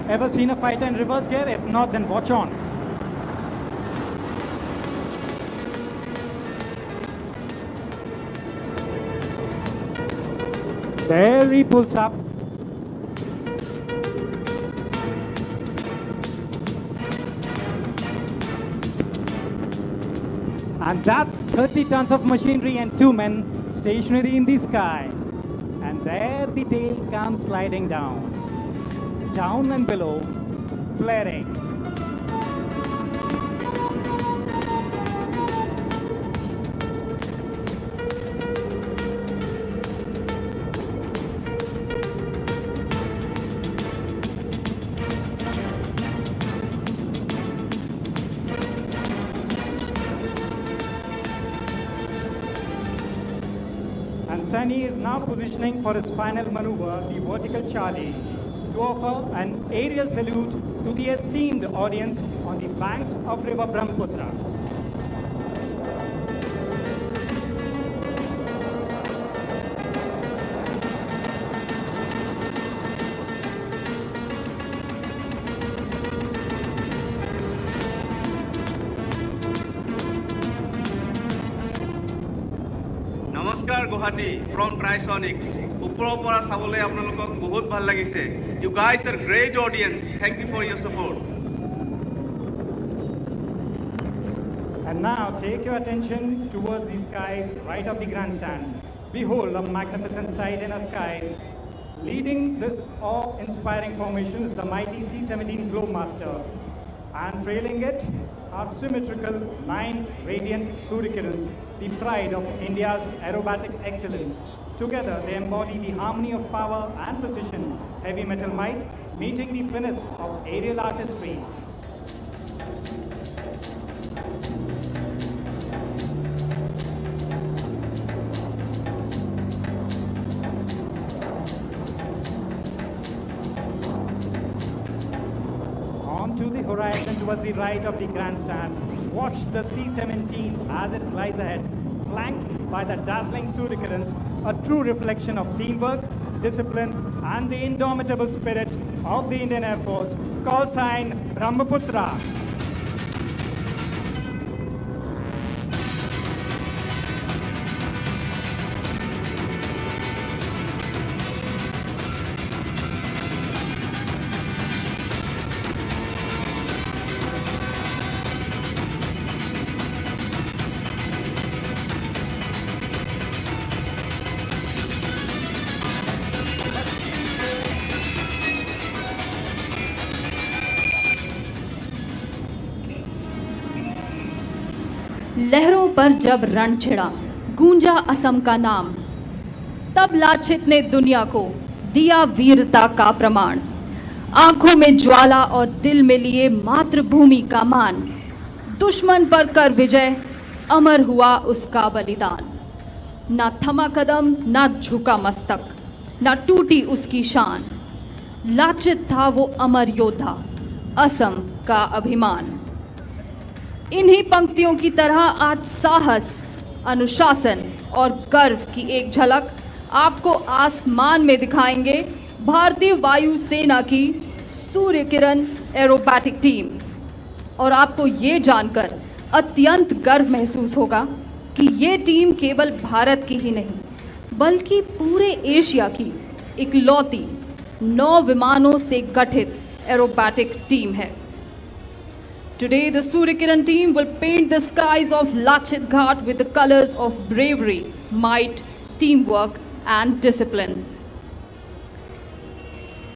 Ever seen a fighter in reverse gear? If not, then watch on. There he pulls up. And that's 30 tons of machinery and 2 men stationary in the sky. And there the tail comes sliding down. Down and below, flaring. And Sunny is now positioning for his final maneuver, the vertical Charlie, to offer an aerial salute to the esteemed audience on the banks of river Brahmaputra. Namaskar Guwahati from Trisonics. Upro pora sabole apnalokok bahut bhal lagise. You guys are great audience. Thank you for your support. And now take your attention towards the skies right of the grandstand. Behold a magnificent sight in our skies. Leading this awe-inspiring formation is the mighty C-17 Globemaster. And trailing it are symmetrical 9 radiant Surikirans, the pride of India's aerobatic excellence. Together, they embody the harmony of power and precision, heavy metal might, meeting the finesse of aerial artistry. On to the horizon towards the right of the grandstand, watch the C-17 as it glides ahead, flanked by the dazzling Surikirans, a true reflection of teamwork, discipline, and the indomitable spirit of the Indian Air Force, call sign Brahmaputra. लहरों पर जब रण छिड़ा, गूंजा असम का नाम, तब लाछित ने दुनिया को दिया वीरता का प्रमाण। आंखों में ज्वाला और दिल में लिए मातृभूमि का मान, दुश्मन पर कर विजय, अमर हुआ उसका बलिदान। ना थमा कदम, ना झुका मस्तक, ना टूटी उसकी शान। लाचित था वो अमर योद्धा, असम का अभिमान। इन्हीं पंक्तियों की तरह आज साहस, अनुशासन और गर्व की एक झलक आपको आसमान में दिखाएंगे भारतीय वायु सेना की सूर्य किरण एरोबैटिक टीम। और आपको ये जानकर अत्यंत गर्व महसूस होगा कि ये टीम केवल भारत की ही नहीं बल्कि पूरे एशिया की इकलौती 9 विमानों से गठित एरोबैटिक टीम है। Today, the Surya Kiran team will paint the skies of Lachit Ghat with the colors of bravery, might, teamwork, and discipline.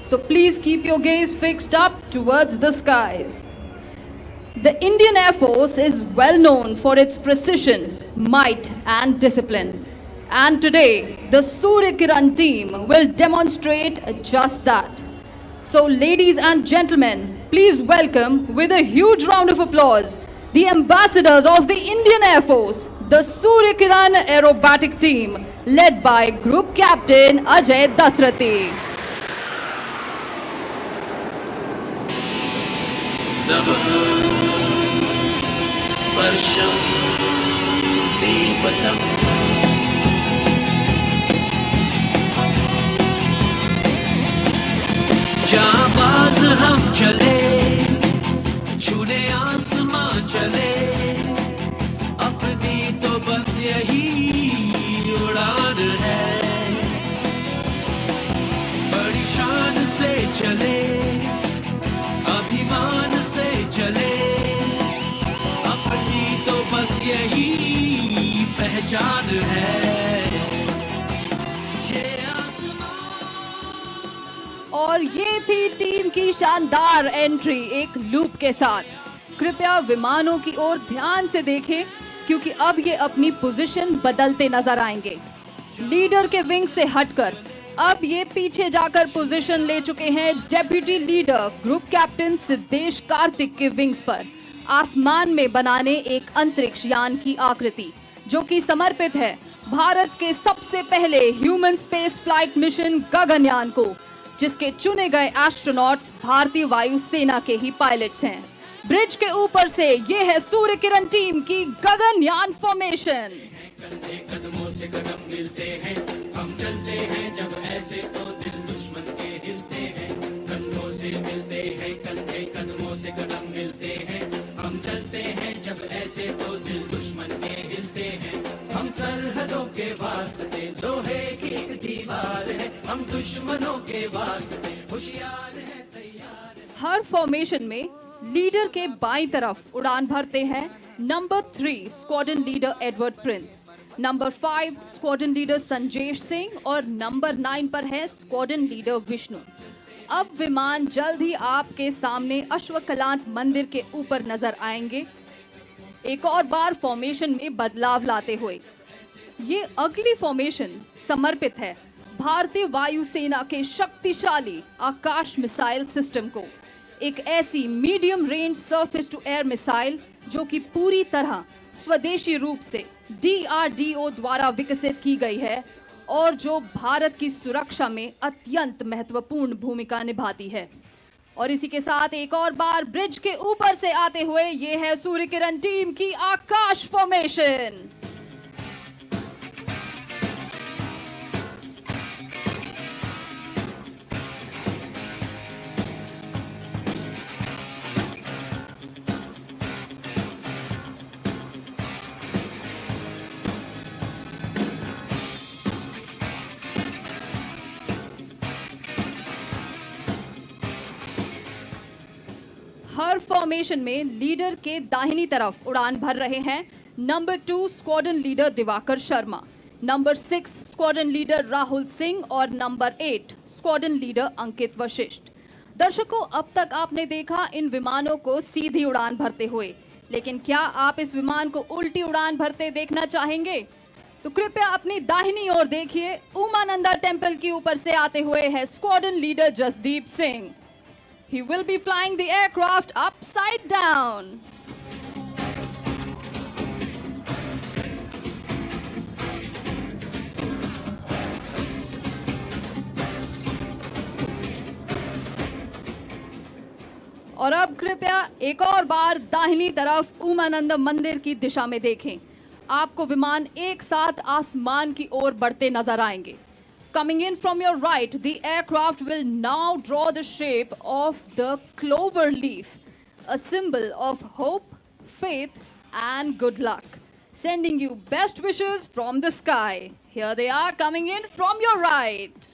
So please keep your gaze fixed up towards the skies. The Indian Air Force is well known for its precision, might, and discipline. And today, the Surya Kiran team will demonstrate just that. So, ladies and gentlemen, please welcome with a huge round of applause the ambassadors of the Indian Air Force, the Surya Kiran Aerobatic Team, led by Group Captain Ajay Dasrati. जाबाज हम चले, छूने आसमां चले, अपनी तो बस यही उड़ान है। बड़ी शान से चले, अभिमान से चले, अपनी तो बस यही पहचान है। और ये थी टीम की शानदार एंट्री एक लूप के साथ। कृपया विमानों की ओर ध्यान से देखें क्योंकि अब ये अपनी पोजीशन बदलते नजर आएंगे। लीडर के विंग से हटकर अब ये पीछे जाकर पोजीशन ले चुके हैं deputy leader group captain Siddhesh Kartik के विंग्स पर, आसमान में बनाने एक अंतरिक्ष यान की आकृति जो कि समर्पित है भारत के सबसे पहले human space flight mission Gaganyaan को, जिसके चुने गए एस्ट्रोनॉट्स भारतीय वायु सेना के ही पायलट्स हैं। ब्रिज के ऊपर से ये है सूर्य किरण टीम की गगनयान फॉर्मेशन। कदमों से कदम मिलते हैं, हम चलते हैं जब ऐसे तो दिल दुश्मन के हिलते हैं। कंधों से मिलते हैं कंधे, कदमों से कदम मिलते हैं, हम चलते हैं जब ऐसे तो दिल दुश्मन के हिलते हैं। हम सरहदों के वास्ते लोहे की एक दीवार है, हम दुश्मनों के वास्ते होशियार हैं, तैयार हैं। हर फॉर्मेशन में लीडर के बाईं तरफ उड़ान भरते हैं number 3 squadron leader Edward Prince, number 5 squadron leader Sanjesh Singh और नंबर 9 पर है स्क्वाड्रन लीडर विष्णु। अब विमान जल्द ही आपके सामने अश्वकलांत मंदिर के ऊपर नजर आएंगे, एक और बार फॉर्मेशन में बदलाव लाते हुए। ये अगली फॉर्मेशन समर्पित है भारतीय वायुसेना के शक्तिशाली आकाश मिसाइल सिस्टम को, एक ऐसी medium range surface to air missile जो कि पूरी तरह स्वदेशी रूप से DRDO द्वारा विकसित की गई है और जो भारत की सुरक्षा में अत्यंत महत्वपूर्ण भूमिका निभाती है। और इसी के साथ एक और बार ब्रिज के ऊपर से आते हुए ये है सूर्य किरण टीम की आकाश फॉर्मेशन। हर फॉर्मेशन में लीडर के दाहिनी तरफ उड़ान भर रहे हैं number 2 squadron leader Diwakar Sharma, number 6 squadron leader Rahul Singh और नंबर 8 स्क्वाड्रन लीडर अंकित वशिष्ठ। दर्शकों, अब तक आपने देखा इन विमानों को सीधी उड़ान भरते हुए, लेकिन क्या आप इस विमान को उल्टी उड़ान भरते देखना चाहेंगे? तो कृपया अपनी दाहिनी ओर देखिए। उमानंदा टेम्पल के ऊपर से आते हुए है squadron leader Jasdeep Singh. He will be flying the aircraft upside down. और अब कृपया एक और बार दाहिनी तरफ उमानंद मंदिर की दिशा में देखें। आपको विमान एक साथ आसमान की ओर बढ़ते नजर आएंगे। Coming in from your right, the aircraft will now draw the shape of the clover leaf, a symbol of hope, faith, and good luck. Sending you best wishes from the sky. Here they are coming in from your right.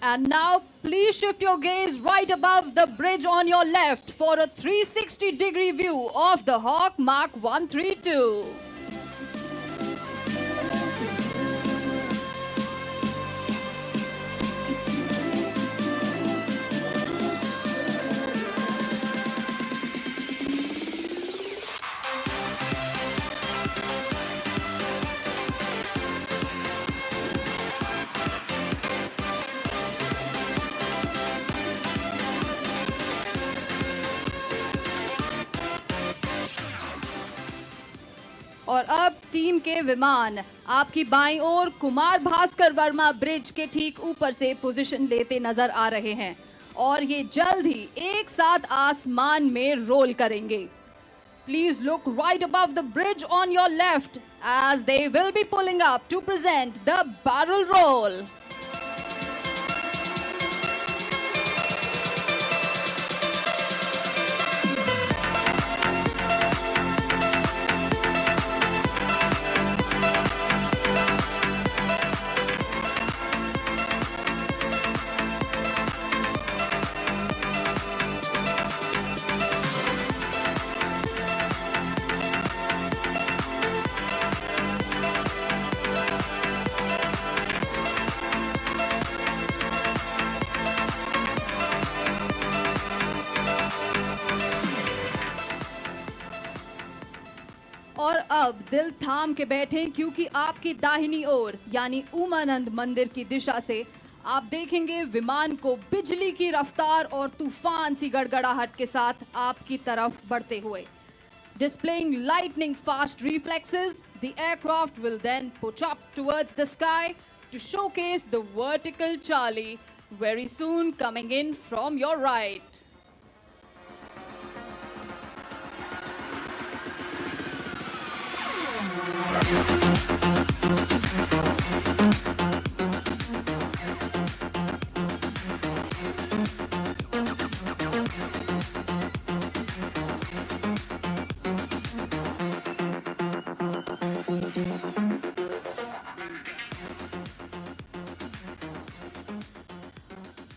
And now please shift your gaze right above the bridge on your left for a 360-degree view of the Hawk Mark 132. और अब team के विमान आपकी बाईं ओर Kumar Bhaskar Verma bridge के ठीक ऊपर से पोजीशन लेते नजर आ रहे हैं और ये जल्द ही एक साथ आसमान में रोल करेंगे। Please look right above the bridge on your left as they will be pulling up to present the barrel roll. और अब दिल थाम के बैठें क्योंकि आपकी दाहिनी ओर यानी उमानंद मंदिर की दिशा से आप देखेंगे विमान को बिजली की रफ्तार और तूफान सी गड़गड़ाहट के साथ आपकी तरफ बढ़ते हुए। Displaying lightning fast reflexes, the aircraft will then push up towards the sky to showcase the vertical Charlie, very soon coming in from your right.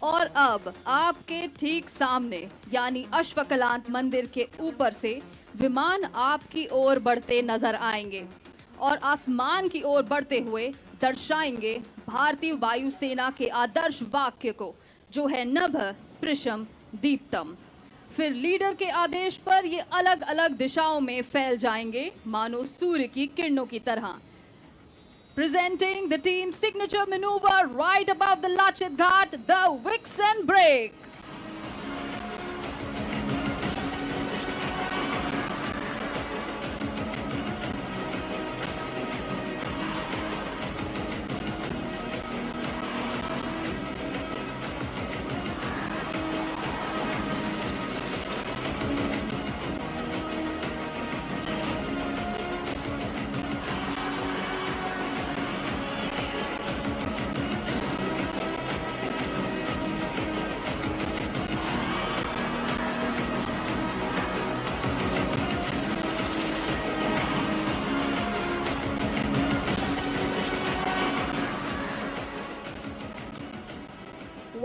और अब आपके ठीक सामने यानी अश्वकलांत मंदिर के ऊपर से विमान आपकी ओर बढ़ते नजर आएंगे और आसमान की ओर बढ़ते हुए दर्शाएंगे भारतीय वायुसेना के आदर्श वाक्य को, जो है नभ स्पृशम दीप्तम। फिर लीडर के आदेश पर ये अलग अलग दिशाओं में फैल जाएंगे मानो सूर्य की किरणों की तरह। Presenting the team's signature maneuver right above the Lachit Ghat, the Vixen Break.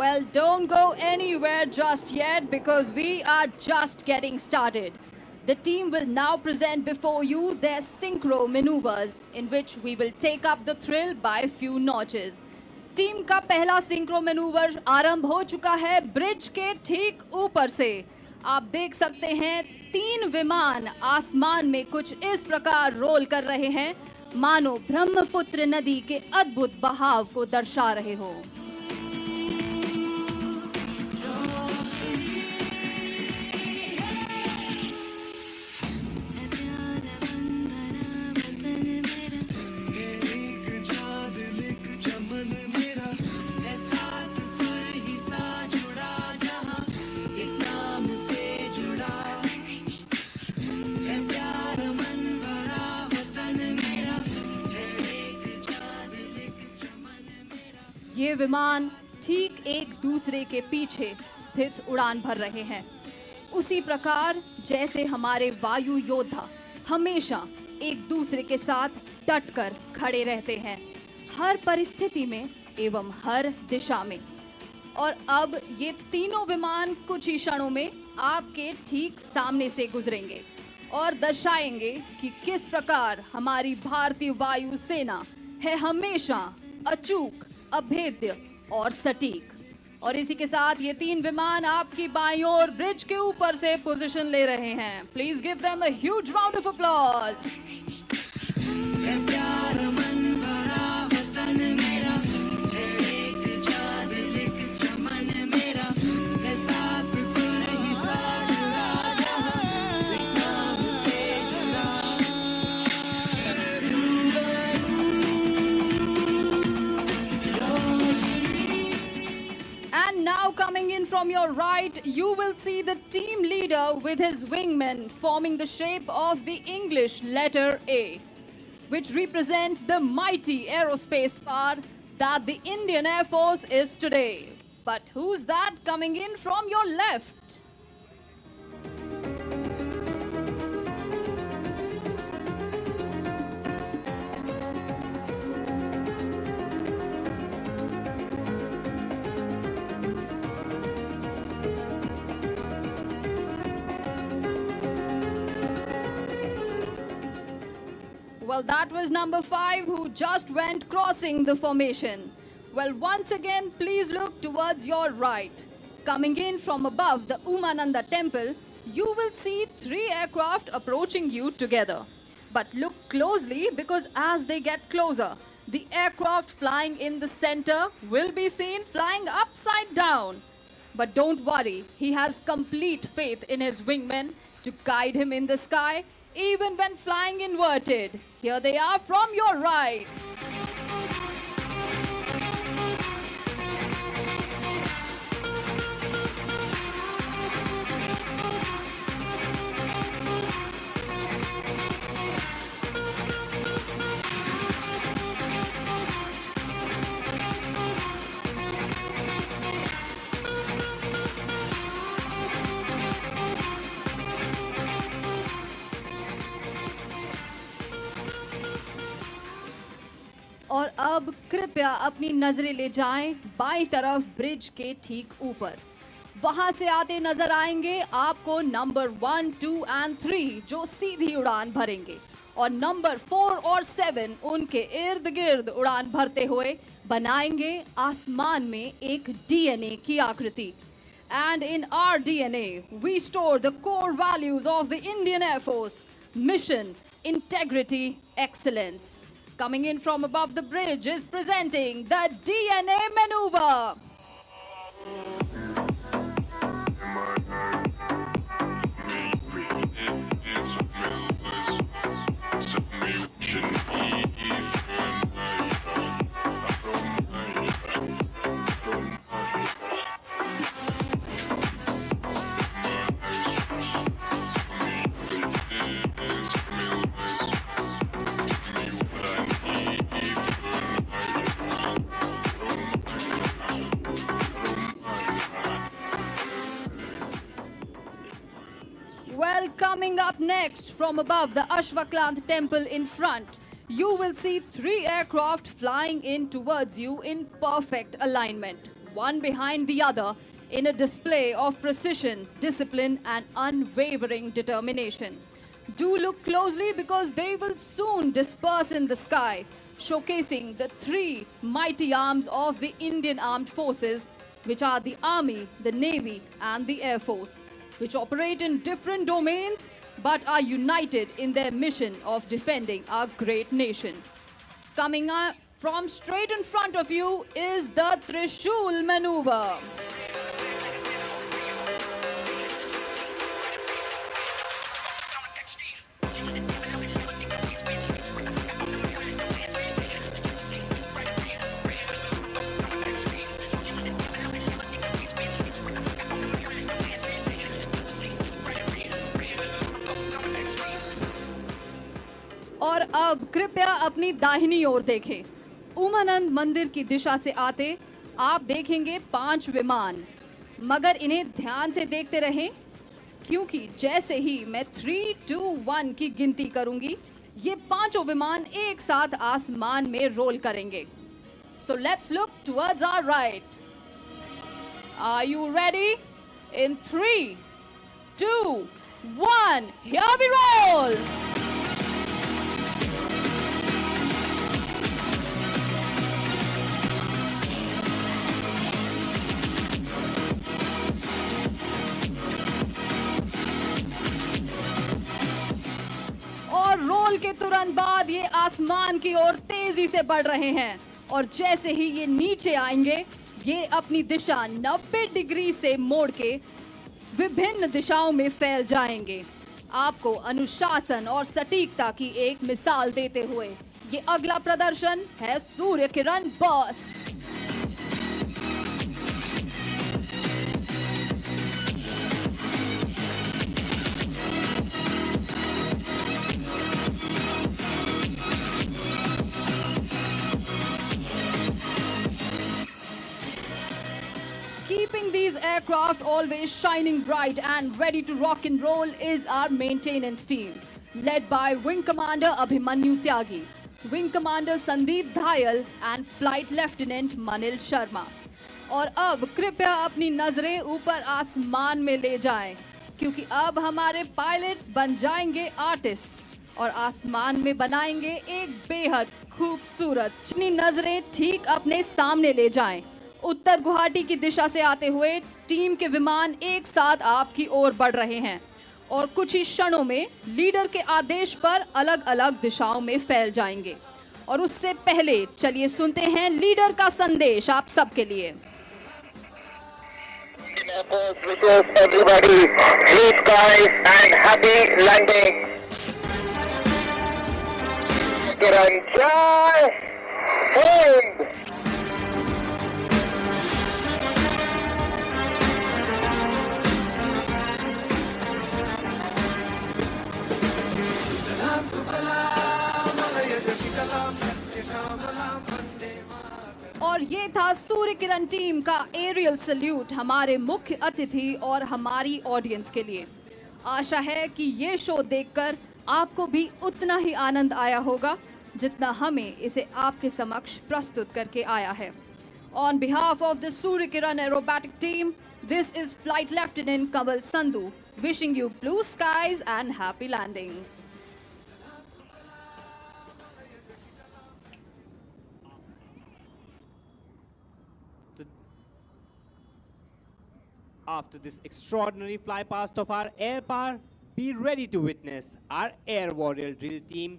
Well, don't go anywhere just yet because we are just getting started. The team will now present before you their synchro maneuvers in which we will take up the thrill by few notches. Team का पहला synchro manoeuvre आरंभ हो चुका है bridge के ठीक ऊपर से। आप देख सकते हैं 3 विमान आसमान में कुछ इस प्रकार रोल कर रहे हैं मानो ब्रह्मपुत्र नदी के अद्भुत बहाव को दर्शा रहे हो। ये विमान ठीक एक दूसरे के पीछे स्थित उड़ान भर रहे हैं, उसी प्रकार जैसे हमारे वायु योद्धा हमेशा एक दूसरे के साथ डटकर खड़े रहते हैं, हर परिस्थिति में एवं हर दिशा में। और अब ये तीनों विमान कुछ ही क्षणों में आपके ठीक सामने से गुजरेंगे और दर्शाएंगे कि किस प्रकार हमारी भारतीय वायु सेना है हमेशा अचूक, अभेद्य और सटीक। और इसी के साथ ये 3 विमान आपकी बाईं ओर ब्रिज के ऊपर से पोजीशन ले रहे हैं। Please give them a huge round of applause. Now coming in from your right, you will see the team leader with his wingmen forming the shape of the English letter A, which represents the mighty aerospace power that the Indian Air Force is today. But who's that coming in from your left? Well, that was number 5 who just went crossing the formation. Well, once again, please look towards your right. Coming in from above the Umananda temple, you will see 3 aircraft approaching you together. But look closely because as they get closer, the aircraft flying in the center will be seen flying upside down. But don't worry, he has complete faith in his wingmen to guide him in the sky, even when flying inverted. Here they are from your right. और अब कृपया अपनी नजरें ले जाएं बाईं तरफ bridge के ठीक ऊपर। वहां से आते नजर आएंगे आपको नंबर 1, 2 और 3 जो सीधी उड़ान भरेंगे और नंबर 4 और 7 उनके इर्द गिर्द उड़ान भरते हुए बनाएंगे आसमान में एक डीएनए की आकृति। And in our DNA, we store the core values of the Indian Air Force: mission, integrity, excellence. Coming in from above the bridge is presenting the DNA maneuver. Well, coming up next from above the Ashwaklant temple in front, you will see 3 aircraft flying in towards you in perfect alignment. one behind the other, in a display of precision, discipline, and unwavering determination. Do look closely because they will soon disperse in the sky, showcasing the three mighty arms of the Indian Armed Forces, which are the Army, the Navy, and the Air Force, which operate in different domains but are united in their mission of defending our great nation. Coming up from straight in front of you is the Trishul maneuver. और अब कृपया अपनी दाहिनी ओर देखें। उमानंद मंदिर की दिशा से आते आप देखेंगे 5 विमान, मगर इन्हें ध्यान से देखते रहें क्योंकि जैसे ही मैं 3, 2, 1 की गिनती करूंगी, ये पांचों विमान एक साथ आसमान में रोल करेंगे। So let's look towards our right. Are you ready? In 3, 2, 1, here we roll! और रोल के तुरंत बाद ये आसमान की ओर तेजी से बढ़ रहे हैं और जैसे ही ये नीचे आएंगे, ये अपनी दिशा 90 डिग्री से मोड़ के विभिन्न दिशाओं में फैल जाएंगे। आपको अनुशासन और सटीकता की एक मिसाल देते हुए ये अगला प्रदर्शन है Surya Kiran burst. Keeping these aircraft always shining bright and ready to rock and roll is our maintenance team, led by Wing Commander Abhimanyu Tyagi, Wing Commander Sandeep Dhayal and Flight Lieutenant Manil Sharma. और अब कृपया अपनी नजरें ऊपर आसमान में ले जाएं, क्योंकि अब हमारे पायलट्स बन जाएंगे आर्टिस्ट्स और आसमान में बनाएंगे एक बेहद खूबसूरत। अपनी नजरें ठीक अपने सामने ले जाएं। उत्तर गुवाहाटी की दिशा से आते हुए टीम के विमान एक साथ आपकी ओर बढ़ रहे हैं और कुछ ही क्षणों में लीडर के आदेश पर अलग अलग दिशाओं में फैल जाएंगे। और उससे पहले चलिए सुनते हैं लीडर का संदेश आप सबके लिए। और ये था सूर्य किरण टीम का एरियल सल्यूट हमारे मुख्य अतिथि और हमारी ऑडियंस के लिए। आशा है कि ये शो देखकर आपको भी उतना ही आनंद आया होगा जितना हमें इसे आपके समक्ष प्रस्तुत करके आया है। On behalf of the Surya Kiran aerobatic team, this is flight lieutenant Kamal Sandhu wishing you blue skies and happy landings. After this extraordinary fly past of our air power, be ready to witness our air warrior drill team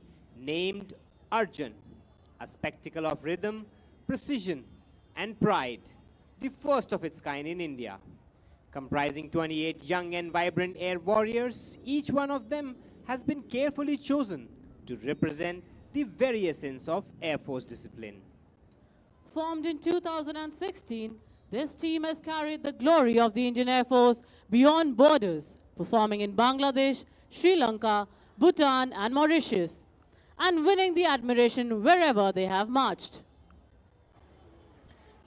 named Arjun, a spectacle of rhythm, precision, and pride, the first of its kind in India. Comprising 28 young and vibrant air warriors, each one of them has been carefully chosen to represent the very essence of Air Force discipline. Formed in 2016, this team has carried the glory of the Indian Air Force beyond borders, performing in Bangladesh, Sri Lanka, Bhutan, and Mauritius, and winning the admiration wherever they have marched.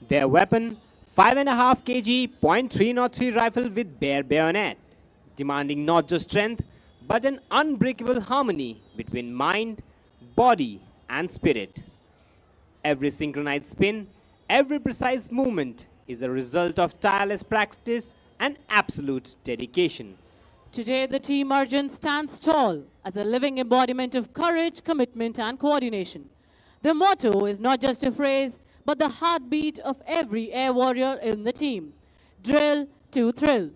Their weapon, 5.5 kg .303 rifle with bare bayonet, demanding not just strength, but an unbreakable harmony between mind, body, and spirit. Every synchronized spin, every precise movement is a result of tireless practice and absolute dedication. Today, the team Arjun stands tall as a living embodiment of courage, commitment, and coordination. Their motto is not just a phrase, but the heartbeat of every air warrior in the team. Drill to thrill.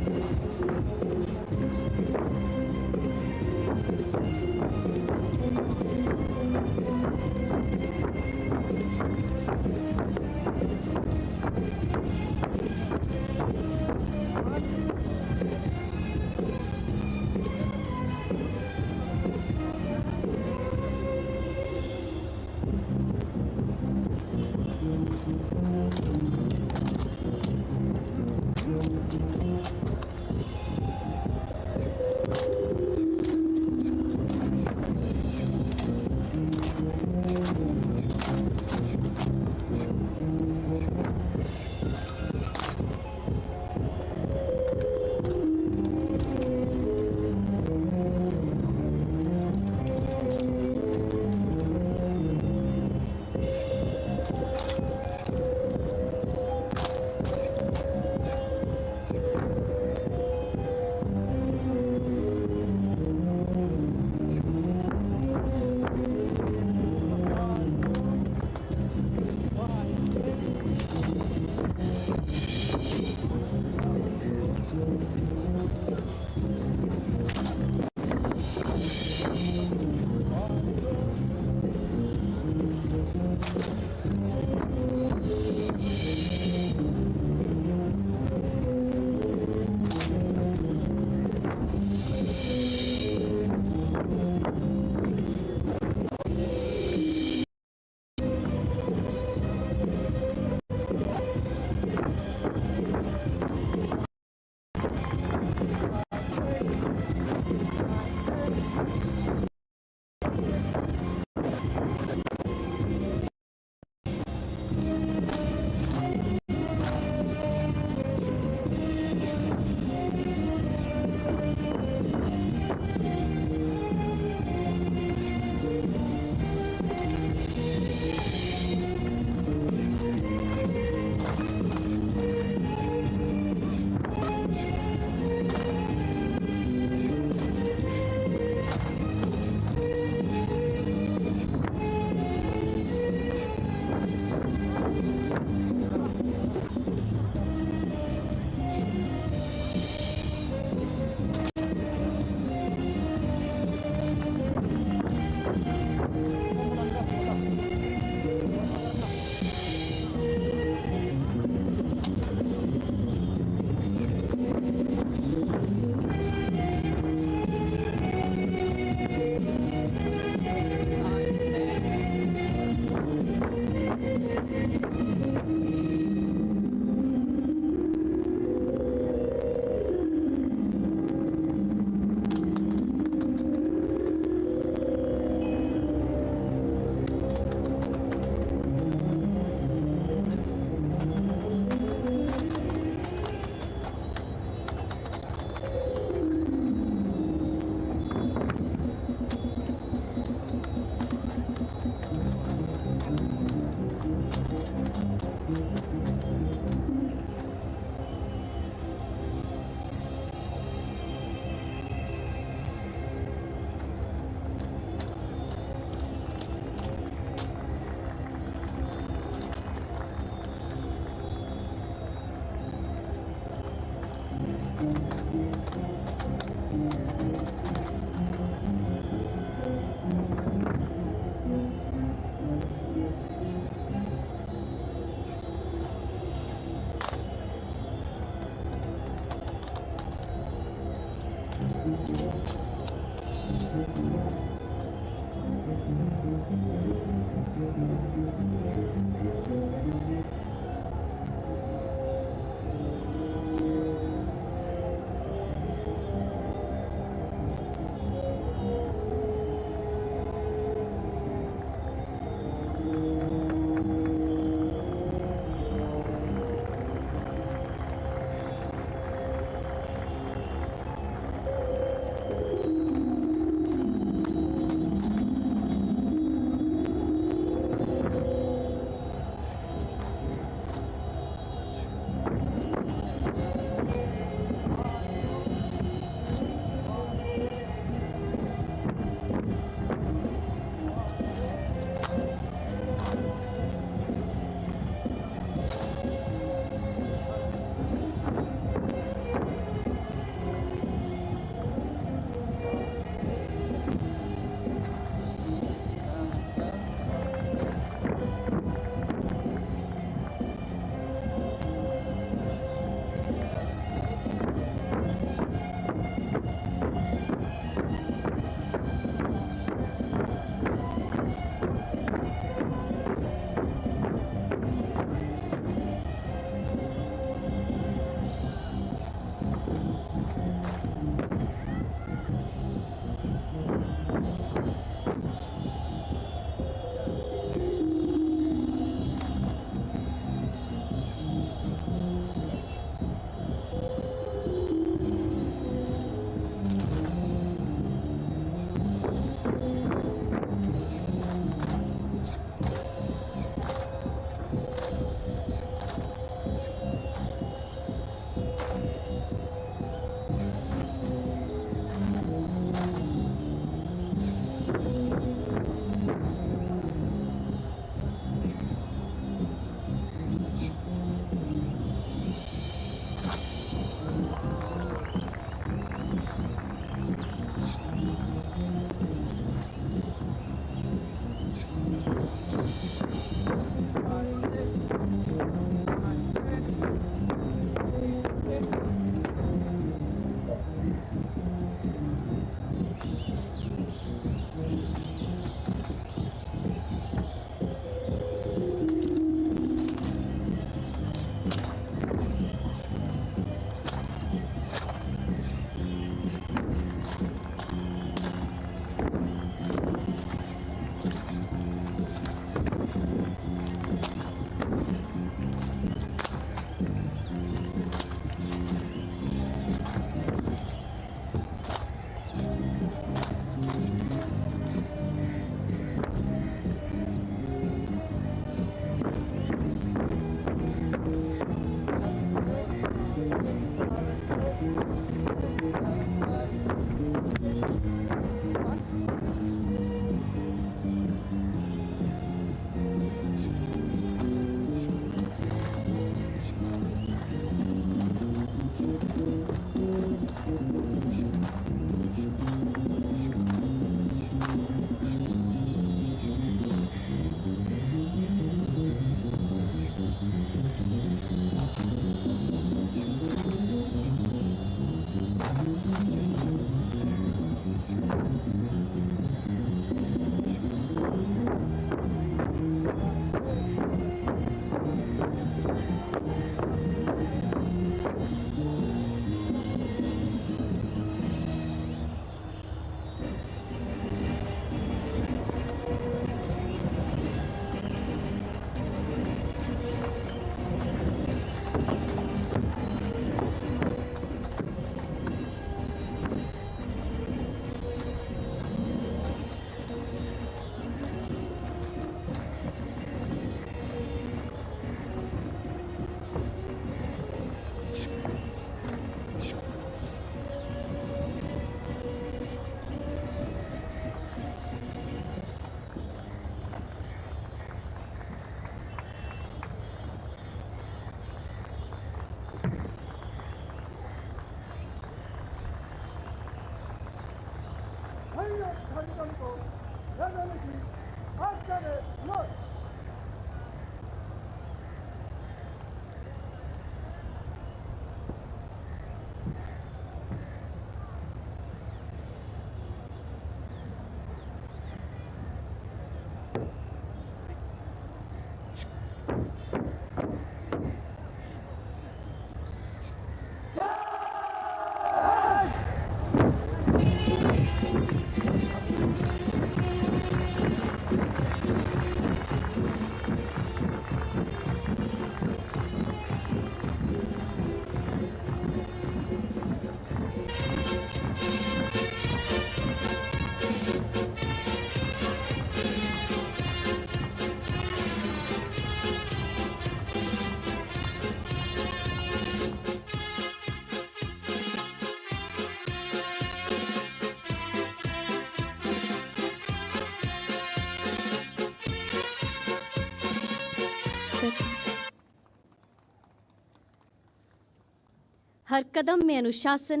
हर कदम में अनुशासन,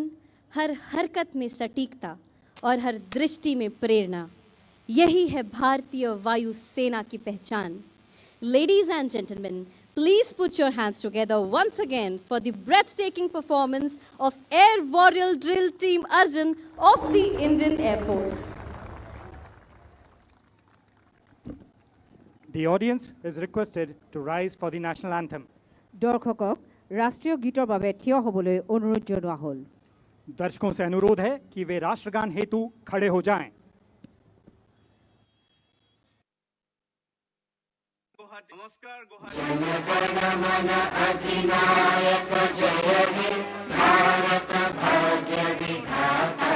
हर हरकत में सटीकता और हर दृष्टि में प्रेरणा, यही है भारतीय वायु सेना की पहचान. Ladies and gentlemen, please put your hands together once again for the breathtaking performance of Air Warrior Drill Team Arjun of the Indian Air Force. The audience is requested to rise for the national anthem. দৰ্শকক ৰাষ্ট্ৰীয় গীতৰ বাবে থিয় হ'বলৈ অনুৰোধ জনোৱা হ'ল. दर्शकों से अनुरोध है कि वे राष्ट्रगान हेतु खड़े हो जाएं. नमस्कार जनगण मन अधिनायक जय हे भारत भाग्य विधाता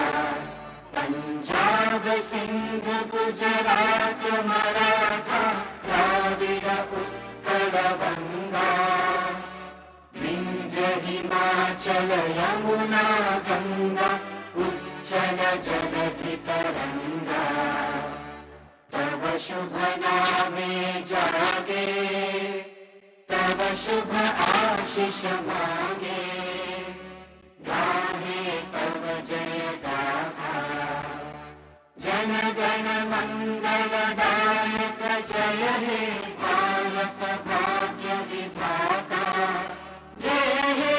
पंजाब सिंध गुजरात मराठा द्राविड़ उत्कल गंगा विंध्य हिमाचल यमुना गंगा उज्जल जलधि तरंगा तव शुभ नामे जागे तव शुभ आशीष मांगे गाहे तव जय गाथा जन गण मंगलदायक जय हे भारत भाग्य विधाता जय हे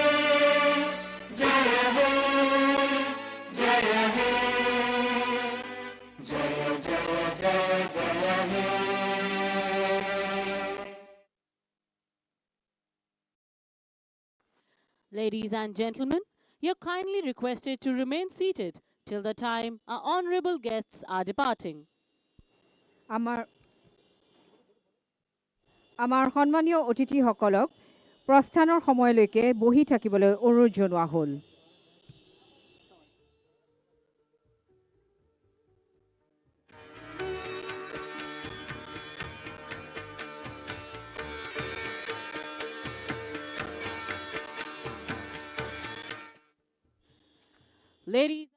जय हे जय हे जय जय जय जय हे. Ladies and gentlemen, you're kindly requested to remain seated till the time our honorable guests are departing. আমাৰ সন্মানীয় অতিথিসকলক প্ৰস্থানৰ সময়লৈকে বহি থাকিবলৈ অনুৰোধ জনোৱা হ'ল. Ladies